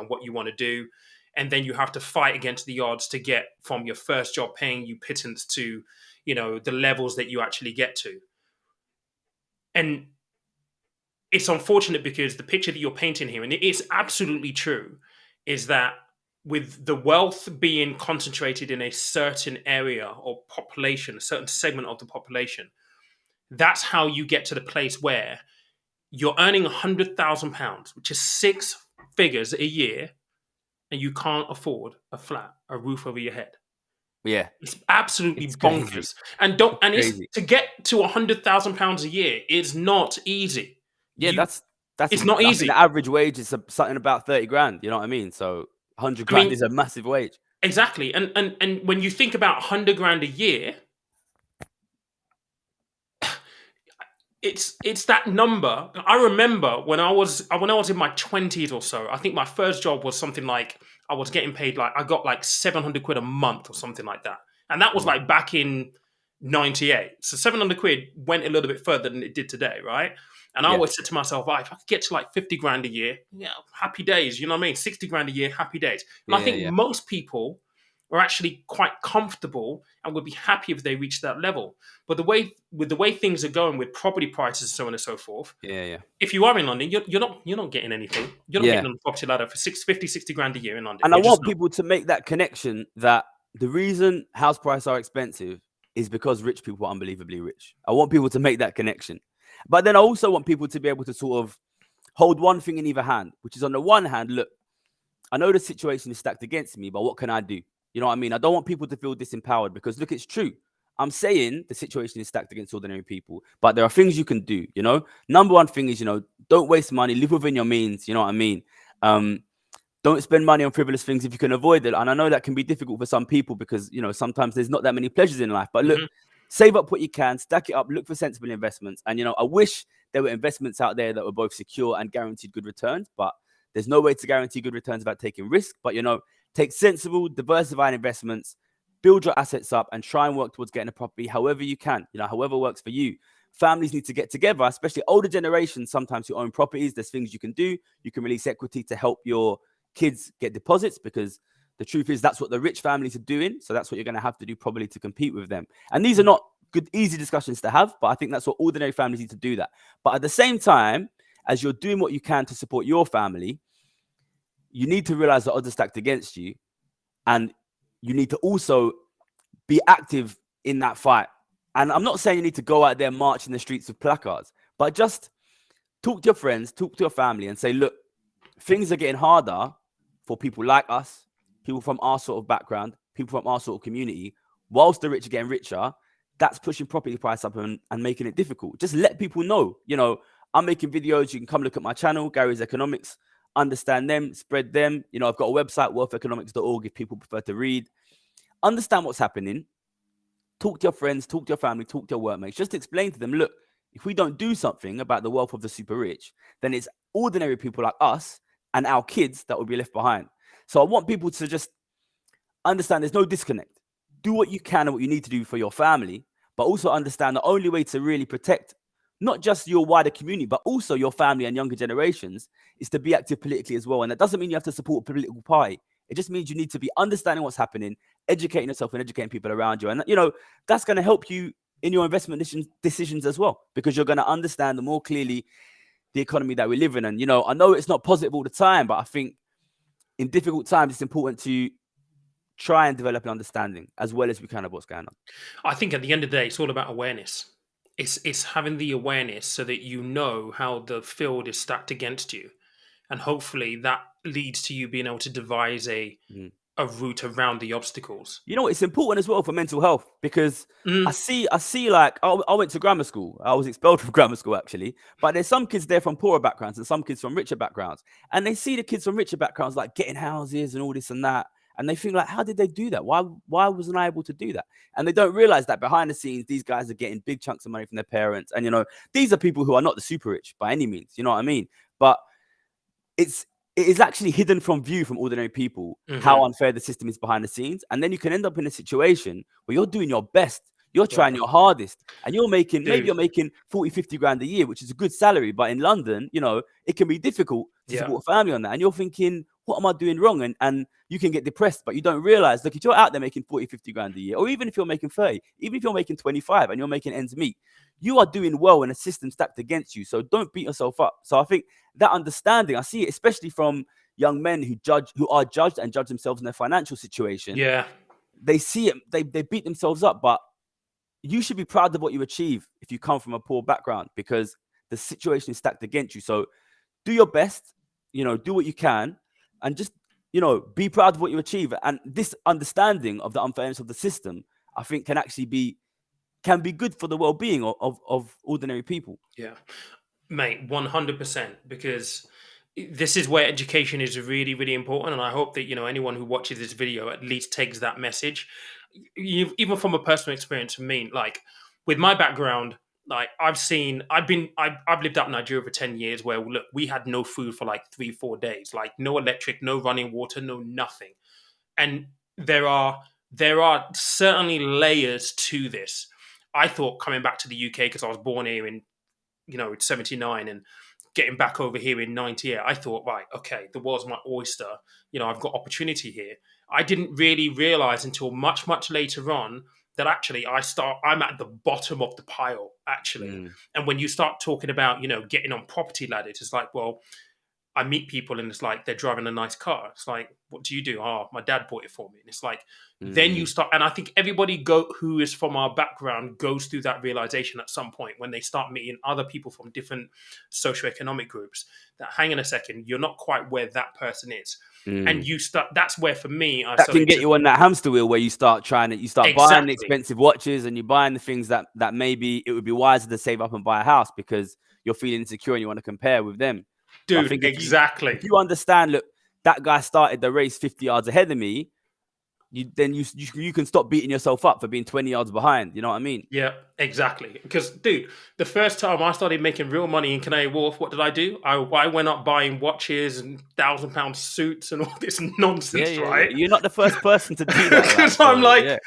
what you want to do. And then you have to fight against the odds to get from your first job paying you pittance to, the levels that you actually get to. And it's unfortunate because the picture that you're painting here, and it is absolutely true, is that with the wealth being concentrated in a certain area or population, a certain segment of the population, that's how you get to the place where you're earning £100,000, which is 6 figures a year, and you can't afford a flat, a roof over your head. Yeah, It's absolutely it's crazy. bonkers. And don't It's and it's crazy. to get to £100,000 a year is not easy. Yeah, that's It's not I think the easy. average wage is something about 30 grand. You know what I mean? So 100 I grand mean, is a massive wage. exactly. And when you think about 100 grand a year, it's that number. I remember when I was in my 20s or so. I think my first job was something like I was getting paid like I got like 700 quid a month or something like that, and that was Mm. like back in '98. So 700 quid went a little bit further than it did today, right? And I Yeah, always said to myself, if I could get to like 50 grand a year, yeah, happy days. You know what I mean? 60 grand a year, happy days. And I yeah, think yeah, most people are actually quite comfortable and would be happy if they reached that level. But the way things are going with property prices and so on and so forth, yeah, yeah. if you are in London, you're not getting anything. You're not getting Yeah. on the property ladder for 60 grand a year in London. And I You're just want not. people to make that connection that the reason house prices are expensive is because rich people are unbelievably rich. I want people to make that connection. But then I also want people to be able to sort of hold one thing in either hand, which is on the one hand, look, I know the situation is stacked against me, but what can I do? You know what I mean? I don't want people to feel disempowered because look, it's true. I'm saying the situation is stacked against ordinary people, but there are things you can do, you know? Number one thing is, don't waste money, live within your means, you know what I mean? Don't spend money on frivolous things if you can avoid it. And I know that can be difficult for some people because, sometimes there's not that many pleasures in life. But look, Mhm. save up what you can, stack it up, look for sensible investments. And, I wish there were investments out there that were both secure and guaranteed good returns. But there's no way to guarantee good returns without taking risk. But, take sensible, diversified investments, build your assets up and try and work towards getting a property however you can, however works for you. Families need to get together, especially older generations. Sometimes who own properties, there's things you can do. You can release equity to help your kids get deposits because the truth is that's what the rich families are doing. So that's what you're going to have to do probably to compete with them. And these are not good, easy discussions to have, but I think that's what ordinary families need to do that. But at the same time, as you're doing what you can to support your family, you need to realize the odds are stacked against you. And you need to also be active in that fight. And I'm not saying you need to go out there and march in the streets with placards, but just talk to your friends, talk to your family and say, look, things are getting harder for people like us, people from our sort of background, people from our sort of community. Whilst the rich are getting richer, that's pushing property price up and making it difficult. Just let people know, I'm making videos. You can come look at my channel, Gary's Economics, understand them, spread them. I've got a website, wealtheconomics.org, if people prefer to read. Understand what's happening. Talk to your friends, talk to your family, talk to your workmates. Just explain to them, look, if we don't do something about the wealth of the super rich, then it's ordinary people like us and our kids that will be left behind. So I want people to just understand there's no disconnect. Do what you can and what you need to do for your family, but also understand the only way to really protect not just your wider community, but also your family and younger generations is to be active politically as well. And that doesn't mean you have to support a political party. It just means you need to be understanding what's happening, educating yourself and educating people around you. And, that's going to help you in your investment decisions as well, because you're going to understand more clearly the economy that we live in. And, I know it's not positive all the time, but I think in difficult times, it's important to try and develop an understanding as well as we can of what's going on. I think at the end of the day, it's all about awareness. It's having the awareness so that you know how the field is stacked against you, and hopefully that leads to you being able to devise a route around the obstacles. It's important as well for mental health because I see like I went to grammar school. I was expelled from grammar school actually, but there's some kids there from poorer backgrounds and some kids from richer backgrounds, and they see the kids from richer backgrounds like getting houses and all this and that, and they think like, how did they do that? Why wasn't I able to do that? And they don't realize that behind the scenes, these guys are getting big chunks of money from their parents, and these are people who are not the super rich by any means. You know what I mean? But it is actually hidden from view from ordinary people how unfair the system is behind the scenes. And then you can end up in a situation where you're doing your best, you're trying your hardest, and maybe you're making 40, 50 grand a year, which is a good salary. But in London, it can be difficult to support a family on that. And you're thinking, what am I doing wrong? And you can get depressed, but you don't realize, look, if you're out there making 40, 50 grand a year, or even if you're making 30, even if you're making 25 and you're making ends meet, you are doing well in a system stacked against you. So don't beat yourself up. So I think that understanding, I see it especially from young men who are judged and judge themselves in their financial situation. Yeah. They see it, they beat themselves up, but you should be proud of what you achieve if you come from a poor background, because the situation is stacked against you. So do your best, do what you can, and just, be proud of what you achieve. And this understanding of the unfairness of the system, I think, can actually can be good for the well-being of ordinary people. Yeah, mate, 100%, because this is where education is really, really important. And I hope that, anyone who watches this video at least takes that message. Even from a personal experience for me, like with my background, like I've lived out in Nigeria for 10 years where, look, we had no food for like 3-4 days, like no electric, no running water, no nothing. And there are certainly layers to this. I thought coming back to the UK, because I was born here in 79, and getting back over here in 98, I thought, right, okay, the world's my oyster. I've got opportunity here. I didn't really realize until much, much later on that actually I'm at the bottom of the pile, actually. And when you start talking about, getting on property ladders, it's like, well, I meet people and it's like they're driving a nice car. It's like, what do you do? Oh, my dad bought it for me. And it's like, then you start, and I think everybody who is from our background goes through that realization at some point when they start meeting other people from different socioeconomic groups, that hang on a second, you're not quite where that person is. And that's where for me, that can get you on that hamster wheel where you start buying the expensive watches, and you're buying the things that maybe it would be wiser to save up and buy a house because you're feeling insecure and you want to compare with them. Dude, exactly. If you understand, look, that guy started the race 50 yards ahead of me, then you can stop beating yourself up for being 20 yards behind. You know what I mean? Yeah, exactly. Because, dude, the first time I started making real money in Canary Wharf, what did I do? I went up buying watches and £1,000 suits and all this nonsense, right? You're not the first person to do that. Because I'm like,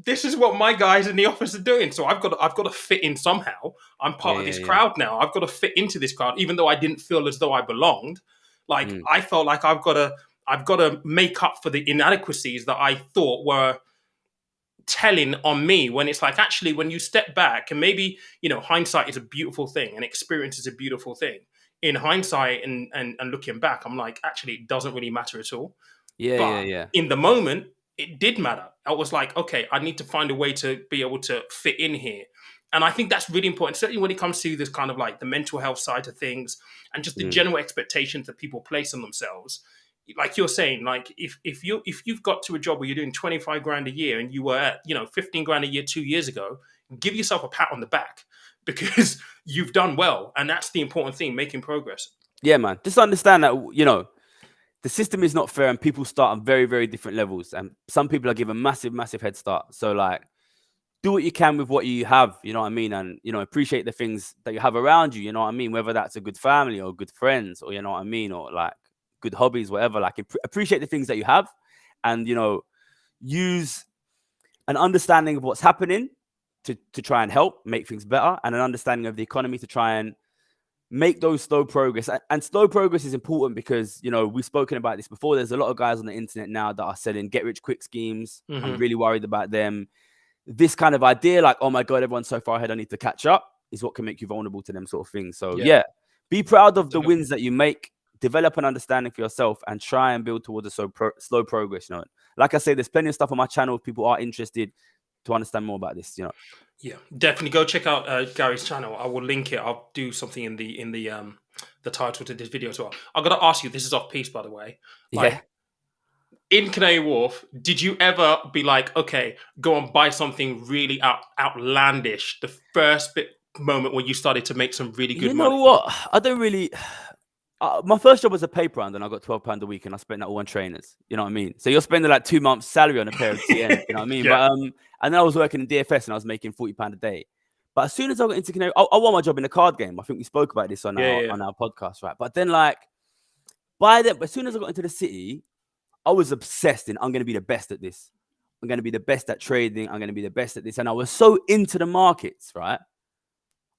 this is what my guys in the office are doing. So I've got to fit in somehow. I'm part of this crowd now. I've got to fit into this crowd, even though I didn't feel as though I belonged. Like I felt like I've got to make up for the inadequacies that I thought were telling on me, when it's like, actually, when you step back, and maybe, hindsight is a beautiful thing and experience is a beautiful thing. In hindsight and looking back, I'm like, actually, it doesn't really matter at all. But in the moment, it did matter. I was like, okay, I need to find a way to be able to fit in here. And I think that's really important, certainly when it comes to this kind of like the mental health side of things and just the general expectations that people place on themselves. Like you're saying, like if you've got to a job where you're doing 25 grand a year and you were at 15 grand a year 2 years ago, give yourself a pat on the back because you've done well, and that's the important thing, making progress. Yeah, man. Just understand that the system is not fair, and people start on very, very different levels, and some people are given massive, massive head start. So like, do what you can with what you have, you know what I mean? And, appreciate the things that you have around you, you know what I mean? Whether that's a good family or good friends, or, you know what I mean? Or like good hobbies, whatever, like appreciate the things that you have, and, use an understanding of what's happening to try and help make things better, and an understanding of the economy to try and make those slow progress. And slow progress is important because, we've spoken about this before. There's a lot of guys on the internet now that are selling get rich quick schemes. I'm really worried about them. This kind of idea, like, oh my God, everyone's so far ahead, I need to catch up, is what can make you vulnerable to them sort of things. So be proud of the wins that you make, develop an understanding for yourself, and try and build towards a slow progress. Like I say, there's plenty of stuff on my channel if people are interested to understand more about this. Yeah, definitely go check out Gary's channel. I will link it. I'll do something in the title to this video as well. I've got to ask you, this is off piece, by the way. Like, in Canary Wharf, did you ever be like, okay, go and buy something really outlandish the first moment when you started to make some really good money? You know what? I don't really... my first job was a paper round, and I got £12 a week, and I spent that all on trainers. You know what I mean? So you're spending like 2 months' salary on a pair of TNs. You know what I mean? But and then I was working in DFS, and I was making £40 a day. But as soon as I got into Canary, I won my job in the card game. I think we spoke about this on our podcast, right? But then, like, as soon as I got into the city, I was obsessed in, I'm going to be the best at this. I'm going to be the best at trading. I'm going to be the best at this. And I was so into the markets, right?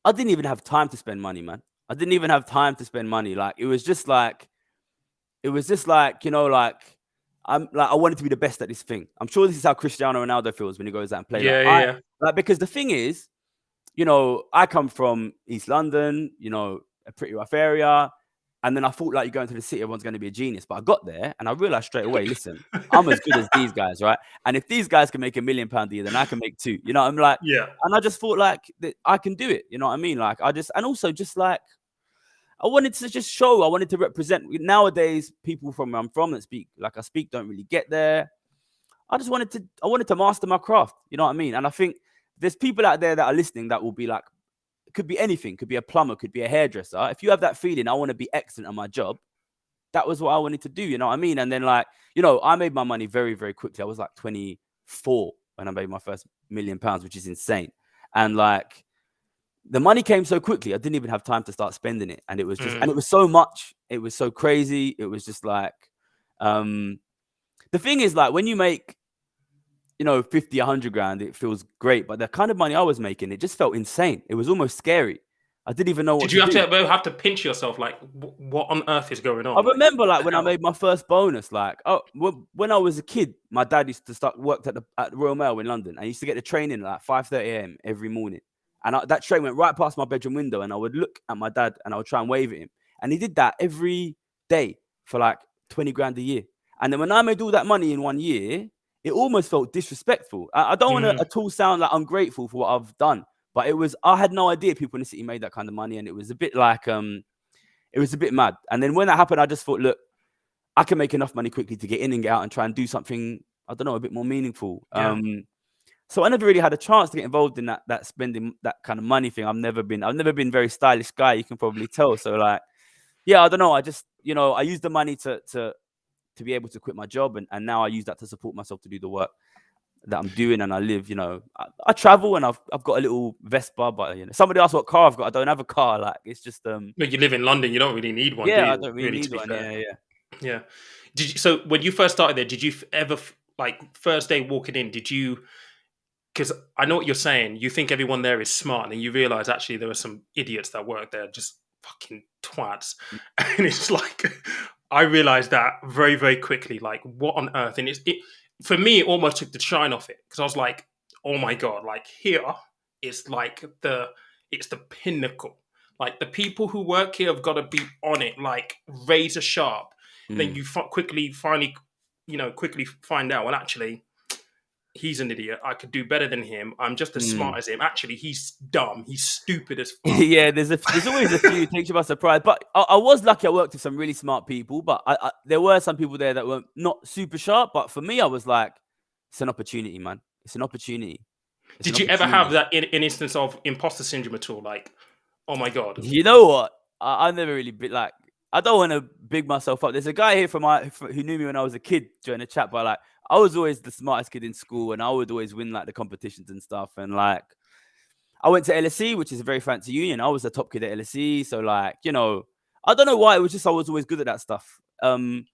I didn't even have time to spend money, man. I didn't even have time to spend money. Like, it was just like, I wanted to be the best at this thing. I'm sure this is how Cristiano Ronaldo feels when he goes out and plays. Like, because the thing is, I come from East London, a pretty rough area. And then I thought, like, you go into the city, everyone's going to be a genius. But I got there and I realized straight away, listen, I'm as good as these guys, right? And if these guys can make £1 million a year, then I can make 2. You know, I'm like, Yeah. and I just thought like that I can do it. You know what I mean? Like and also just like, I wanted to just show, I wanted to represent. Nowadays, people from where I'm from that speak like I speak don't really get there. I wanted to master my craft. You know what I mean? And I think there's people out there that are listening that will be like, it could be anything, could be a plumber, could be a hairdresser. If you have that feeling, I want to be excellent at my job, that was what I wanted to do. You know what I mean? And then, like, you know, I made my money very, very quickly. I was like 24 when I made my first £1 million, which is insane. And like, the money came so quickly, I didn't even have time to start spending it. And it was just, and it was so much, it was so crazy. It was just like, the thing is, like, when you make, you know, 50, 100 grand, it feels great. But the kind of money I was making, it just felt insane. It was almost scary. I didn't even know what Did you to do. have to pinch yourself? Like, what on earth is going on? I remember, like, when I hell? made my first bonus, like, when I was a kid, my dad used to worked at the Royal Mail in London. I used to get the train in at like 5:30 a.m. every morning. And that train went right past my bedroom window, and I would look at my dad and I would try and wave at him. And he did that every day for like 20 grand a year. And then when I made all that money in 1 year, it almost felt disrespectful. I don't want to at all sound like ungrateful for what I've done, but I had no idea people in the city made that kind of money. And it was a bit like, it was a bit mad. And then when that happened, I just thought, look, I can make enough money quickly to get in and get out and try and do something, I don't know, a bit more meaningful. Yeah. So I never really had a chance to get involved in that spending that kind of money thing. I've never been very stylish guy, you can probably tell. So like, yeah, I don't know. I just, you know, I used the money to be able to quit my job, and now I use that to support myself to do the work that I'm doing. And I live, you know, I travel, and I've got a little Vespa, but you know, somebody asked what car I've got. I don't have a car. Like, it's just But you live in London, you don't really need one, do yeah, I you? don't really Really, to need be one. fair. Yeah. Yeah. So when you first started there, did you ever like first day walking in? Did you? Because I know what you're saying. You think everyone there is smart, and then you realize actually there are some idiots that work there, just fucking twats. And it's like I realized that very, very quickly. Like, what on earth? And it for me, it almost took the shine off it because I was like, oh my god, like here it's like it's the pinnacle. Like the people who work here have got to be on it, like razor sharp. Then you quickly find out, well, actually, he's an idiot. I could do better than him. I'm just as smart as him. Actually, he's dumb. He's stupid as fuck. Yeah, there's always a few takes you by surprise. But I was lucky. I worked with some really smart people, but there were some people there that were not super sharp. But for me, I was like, it's an opportunity, man. It's an opportunity. Did you ever have that in instance of imposter syndrome at all? Like, oh my god. You know what? I never really like. I don't want to big myself up. There's a guy here who knew me when I was a kid during the chat, but like, I was always the smartest kid in school, and I would always win like the competitions and stuff. And like, I went to LSE, which is a very fancy union. I was the top kid at LSE, so like, you know, I don't know why. It was just I was always good at that stuff. And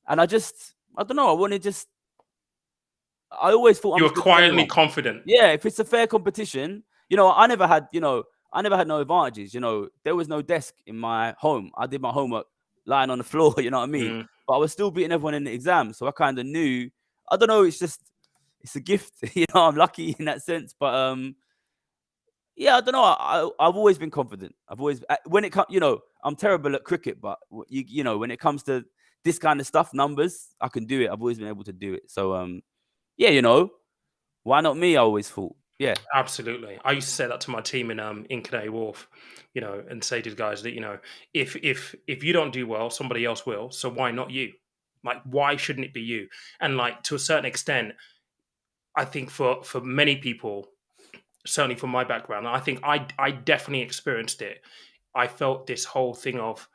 I don't know. I always thought you were quietly confident. Yeah, if it's a fair competition, you know, I never had no advantages. You know, there was no desk in my home. I did my homework lying on the floor. You know what I mean? But I was still beating everyone in the exam, so I kind of knew. I don't know. It's a gift. You know, I'm lucky in that sense. But yeah, I don't know. I've always been confident. When it comes, you know, I'm terrible at cricket, but you know, when it comes to this kind of stuff, numbers, I can do it. I've always been able to do it. So yeah, you know, why not me? I always thought. Yeah, absolutely. I used to say that to my team in Canary Wharf, you know, and say to the guys that, you know, if you don't do well, somebody else will. So why not you? Like, why shouldn't it be you? And like, to a certain extent, I think for many people, certainly from my background, I think I definitely experienced it. I felt this whole thing of,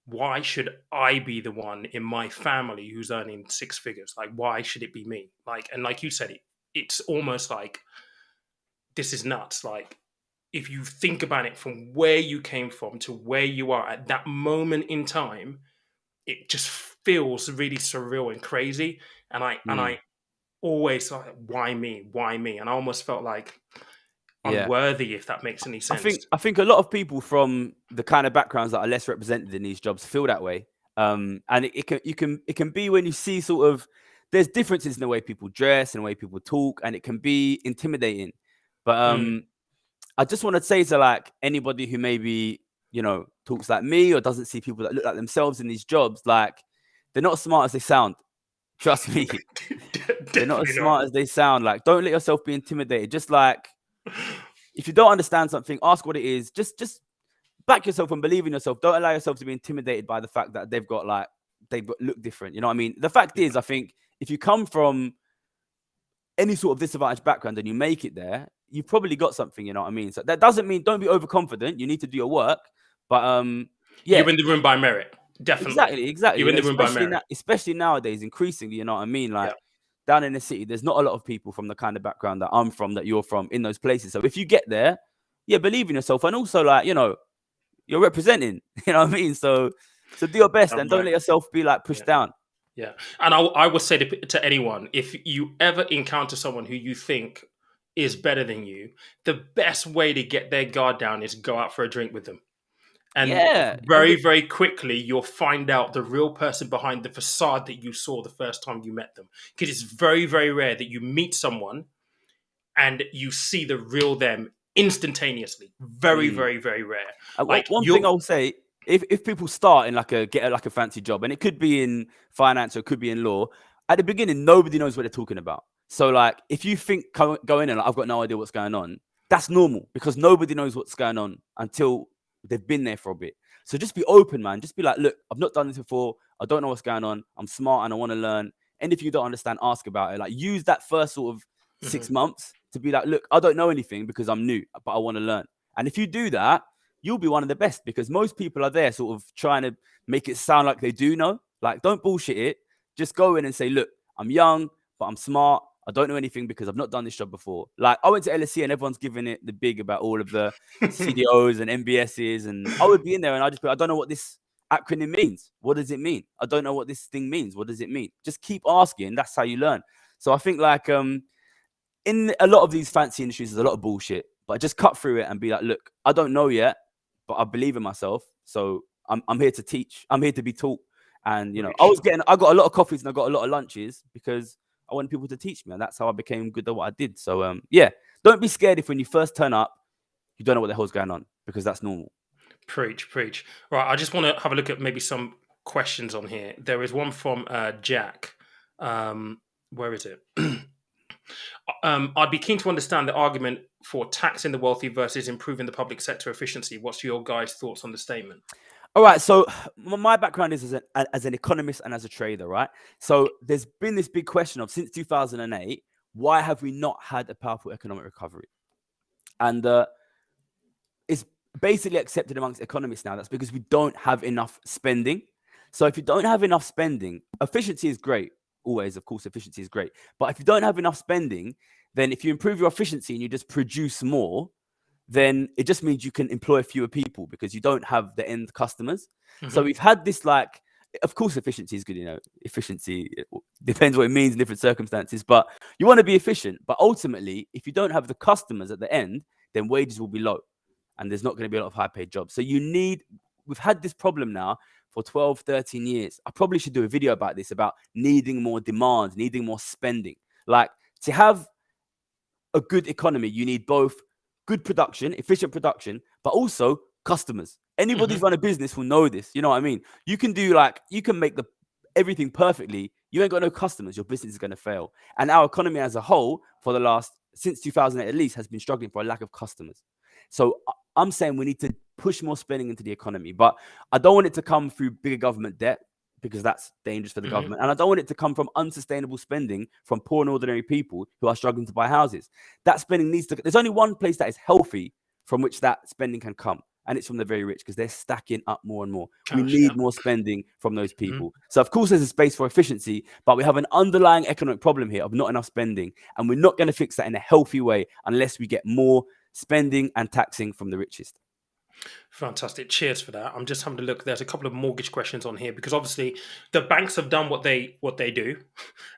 why should I be the one in my family who's earning 6 figures? Like, why should it be me? Like, and like you said, it's almost like, this is nuts. Like, if you think about it from where you came from to where you are at that moment in time, it just feels really surreal and crazy. And I always like, why me? Why me? And I almost felt like unworthy, if that makes any sense. I think a lot of people from the kind of backgrounds that are less represented in these jobs feel that way. And it can be when you see sort of, there's differences in the way people dress and the way people talk, and it can be intimidating. But I just want to say to like anybody who maybe talks like me or doesn't see people that look like themselves in these jobs, like they're not as smart as they sound. Trust me. They're not as smart as they sound. Like, don't let yourself be intimidated. Just like, if you don't understand something, ask what it is. Just back yourself and believe in yourself. Don't allow yourself to be intimidated by the fact that they've got look different. You know what I mean? The fact is, I think if you come from any sort of disadvantaged background and you make it there, you've probably got something. You know what I mean? So that doesn't mean don't be overconfident. You need to do your work, but yeah, you're in the room by merit. Definitely, exactly. You're in the room by merit. Especially nowadays, increasingly, you know what I mean? Like down in the city, there's not a lot of people from the kind of background that I'm from, that you're from, in those places. So if you get there, believe in yourself, and also like you're representing. You know what I mean? So do your best and don't let yourself be like pushed down. Yeah, and I would say to anyone, if you ever encounter someone who you think is better than you, the best way to get their guard down is go out for a drink with them. And very quickly, you'll find out the real person behind the facade that you saw the first time you met them. Because it's very, very rare that you meet someone and you see the real them instantaneously. Very, very, very rare. One thing I'll say, if people start in get a fancy job, and it could be in finance or it could be in law, at the beginning, nobody knows what they're talking about. So like, if you think go in and I've got no idea what's going on, that's normal, because nobody knows what's going on until they've been there for a bit. So just be open, man. Just be like, look, I've not done this before. I don't know what's going on. I'm smart and I want to learn. And if you don't understand, ask about it. Like, use that first sort of 6 months to be like, look, I don't know anything because I'm new, but I want to learn. And if you do that, you'll be one of the best, because most people are there sort of trying to make it sound like they do know. Like, don't bullshit it. Just go in and say, look, I'm young, but I'm smart. I don't know anything because I've not done this job before. Like, I went to LSE and everyone's giving it the big about all of the CDOs and MBSs. And I would be in there and I'd just be, I don't know what this acronym means. What does it mean? I don't know what this thing means. What does it mean? Just keep asking. That's how you learn. So I think like in a lot of these fancy industries, there's a lot of bullshit, but just cut through it and be like, look, I don't know yet, but I believe in myself. So I'm here to teach. I'm here to be taught. And, I got a lot of coffees and I got a lot of lunches because I wanted people to teach me, and that's how I became good at what I did. So, don't be scared if when you first turn up, you don't know what the hell's going on, because that's normal. Preach. Right, I just want to have a look at maybe some questions on here. There is one from Jack. Where is it? I'd be keen to understand the argument for taxing the wealthy versus improving the public sector efficiency. What's your guys' thoughts on the statement? All right, so my background is as an economist and as a trader, right? So there's been this big question of, since 2008, why have we not had a powerful economic recovery? And it's basically accepted amongst economists now. That's because we don't have enough spending. So if you don't have enough spending, efficiency is great. Always, of course, efficiency is great. But if you don't have enough spending, then if you improve your efficiency and you just produce more, then it just means you can employ fewer people because you don't have the end customers. So we've had this, like, of course, efficiency is good. Efficiency depends what it means in different circumstances, but you want to be efficient. But ultimately, if you don't have the customers at the end, then wages will be low and there's not going to be a lot of high paid jobs. So we've had this problem now for 12, 13 years. I probably should do a video about this, about needing more demand, needing more spending. Like, to have a good economy, you need both good production, efficient production, but also customers. Anybody who's run a business will know this. You know what I mean? You can make everything perfectly. You ain't got no customers, your business is going to fail. And our economy as a whole, since 2008 at least, has been struggling for a lack of customers. So I'm saying we need to push more spending into the economy, but I don't want it to come through bigger government debt, because that's dangerous for the government. And I don't want it to come from unsustainable spending from poor and ordinary people who are struggling to buy houses. That spending there's only one place that is healthy from which that spending can come, and it's from the very rich, because they're stacking up more and more. We need more spending from those people. So of course there's a space for efficiency, but we have an underlying economic problem here of not enough spending, and we're not going to fix that in a healthy way unless we get more spending and taxing from the richest. Fantastic. Cheers for that. I'm just having a look. There's a couple of mortgage questions on here, because obviously the banks have done what they do.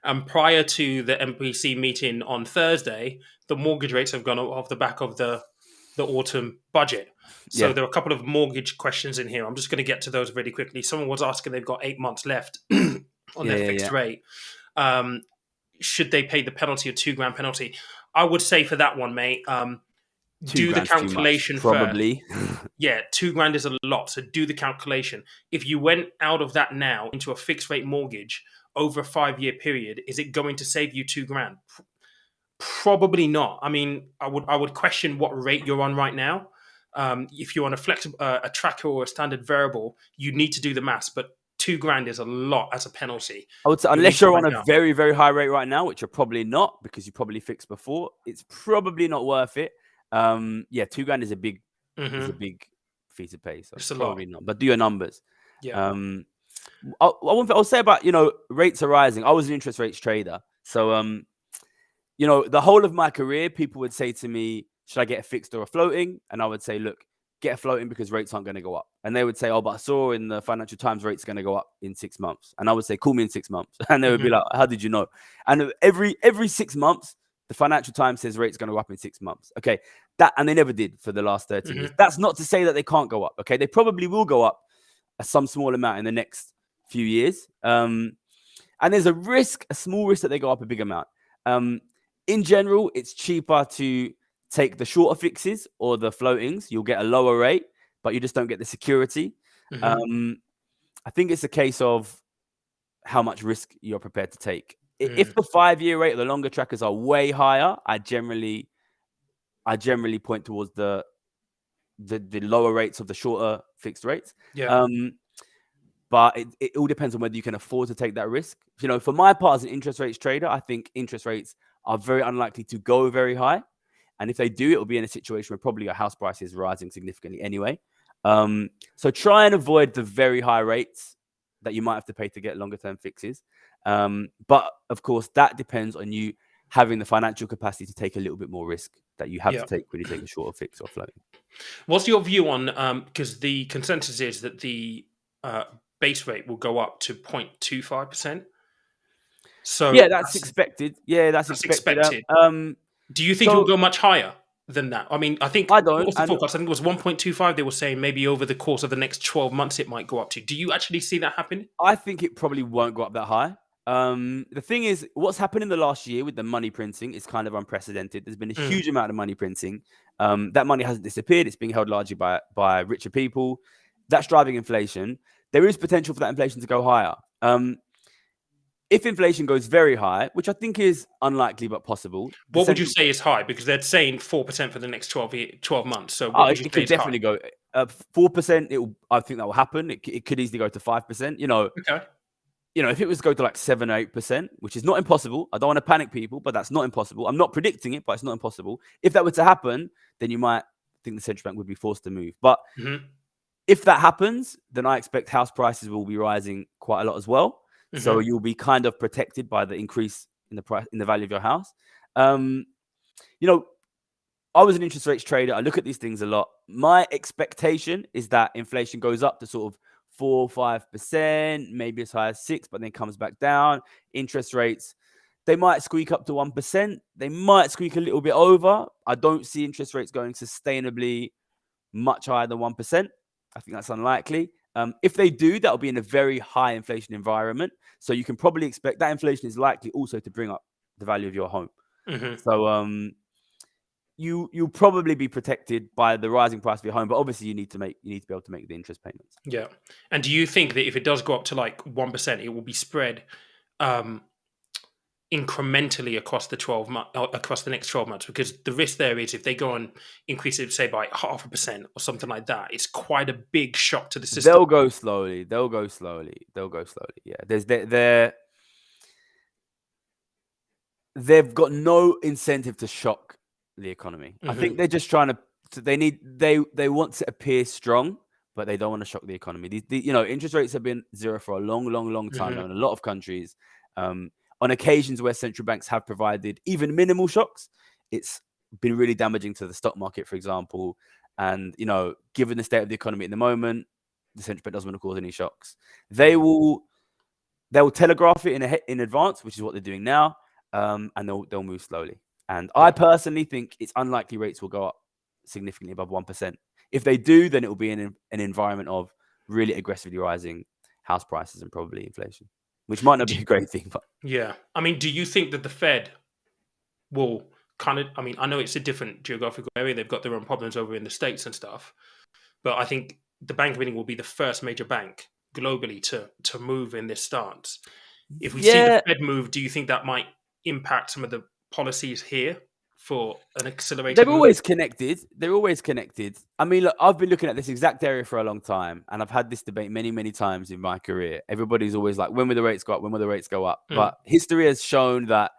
And prior to the MPC meeting on Thursday, the mortgage rates have gone off the back of the autumn budget. So there are a couple of mortgage questions in here. I'm just going to get to those really quickly. Someone was asking, they've got 8 months left on their fixed rate. Should they pay the penalty of £2,000 penalty? I would say for that one, mate, 2 Do the grand's too much, calculation first. probably. Yeah, 2 grand is a lot. So do the calculation. If you went out of that now into a fixed rate mortgage over a 5 year period, is it going to save you 2 grand? Probably not. I mean, I would question what rate you're on right now. If you're on a flexible a tracker or a standard variable, you need to do the maths. But 2 grand is a lot as a penalty. I would say, You need unless to you're on find a out. very, very high rate right now, which you're probably not because you probably fixed before, it's probably not worth it. Yeah, 2 grand is a big Hmm. fee to pay, so It's a lot. probably not. But do your numbers. Yeah. I'll say about rates are rising. I was an interest rates trader, so the whole of my career, people would say to me, should I get a fixed or a floating? And I would say, look, get a floating because rates aren't going to go up. And they would say, oh, but I saw in the Financial Times rates are going to go up in 6 months. And I would say, call me in 6 months. And they would be Hmm. like, how did you know? And every 6 months, the Financial Times says rates going to go up in 6 months. Okay. And they never did for the last 13 Hmm. years. That's not to say that they can't go up. Okay. They probably will go up some small amount in the next few years. And there's a small risk that they go up a big amount. In general, it's cheaper to take the shorter fixes or the floatings. You'll get a lower rate, but you just don't get the security. Hmm. I think it's a case of how much risk you're prepared to take. Mm. If the 5-year rate or the longer trackers are way higher, I generally point towards the lower rates of the shorter fixed rates. Yeah. But it all depends on whether you can afford to take that risk. For my part as an interest rates trader, I think interest rates are very unlikely to go very high. And if they do, it will be in a situation where probably your house price is rising significantly anyway. So try and avoid the very high rates that you might have to pay to get longer term fixes. But of course, that depends on you having the financial capacity to take a little bit more risk that you have Yeah. to take when you take a shorter fix or floating. What's your view on because the consensus is that the base rate will go up to 0.25%. Yeah, So that's expected. Yeah, that's that's expected. expected. Do you think it will So go much higher than that? I mean, I think I what don't, was the and forecast? I think it was 1.25. They were saying maybe over the course of the next 12 months it might go up to. Do you actually see that happen? I think it probably won't go up that high. The thing is, what's happened in the last year with the money printing is kind of unprecedented. There's been a Mm. huge amount of money printing. That money hasn't disappeared. It's being held largely by richer people. That's driving inflation. There is potential for that inflation to go higher. If inflation goes very high, which I think is unlikely but possible, the What would you central say is high? Because they're saying 4% for the next 12 months. So what would you it say could is high? definitely go 4%. I think that will happen. It could easily go to 5%. Okay. If it was to go to like 7 or 8%, which is not impossible, I don't want to panic people, but that's not impossible. I'm not predicting it, but it's not impossible. If that were to happen, then you might think the central bank would be forced to move. But Hmm. if that happens, then I expect house prices will be rising quite a lot as well. So Hmm. you'll be kind of protected by the increase in the price in the value of your house. Um, you know, I was an interest rates trader. I look at these things a lot. My expectation is that inflation goes up to sort of 4 or 5%, maybe as high as 6, but then comes back down. Interest rates, they might squeak up to 1%. They might squeak a little bit over. I don't see interest rates going sustainably much higher than 1%. I think that's unlikely. If they do, that'll be in a very high inflation environment. So you can probably expect that inflation is likely also to bring up the value of your home. Hmm. So you'll probably be protected by the rising price of your home, but obviously you need to be able to make the interest payments. Yeah. And do you think that if it does go up to like 1%, it will be spread um, incrementally across across the next 12 months? Because the risk there is if they go and increase it, say by 0.5% or something like that, it's quite a big shock to the system. They'll go slowly. Yeah, they've got no incentive to shock the economy. I Hmm. think they're just trying to. They want to appear strong, but they don't want to shock the economy. Interest rates have been zero for a long, long, long time Hmm. now in a lot of countries. On occasions where central banks have provided even minimal shocks, it's been really damaging to the stock market, for example. And given the state of the economy at the moment, the central bank doesn't want to cause any shocks. They will telegraph it in advance, which is what they're doing now, and they'll move slowly. And I Yeah. personally think it's unlikely rates will go up significantly above 1%. If they do, then it will be in an environment of really aggressively rising house prices and probably inflation, which might not be Do- a great thing. But yeah. I mean, do you think that the Fed will kind of, I mean, I know it's a different geographical area. They've got their own problems over in the States and stuff. But I think the Bank of England will be the first major bank globally to move in this stance. If we see the Yeah, Fed move, do you think that might impact some of the policies here for an accelerated they're move? always connected. They're always connected. I mean, look, I've been looking at this exact area for a long time, and I've had this debate many, many times in my career. Everybody's always like, when will the rates go up? When will the rates go up? Mm, But history has shown that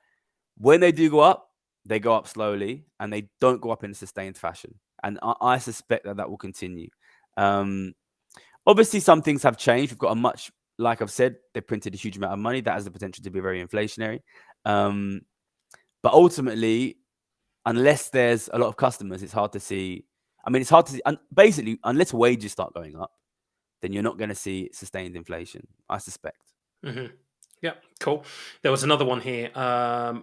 when they do go up, they go up slowly and they don't go up in a sustained fashion. And I suspect that will continue. Um, Obviously, some things have changed. We've got a much, like I've said, they printed a huge amount of money. That has the potential to be very inflationary. But ultimately, unless there's a lot of customers, it's hard to see. I mean, it's hard to see. Basically, unless wages start going up, then you're not going to see sustained inflation, I suspect. hmm Yeah, cool. There was another one here.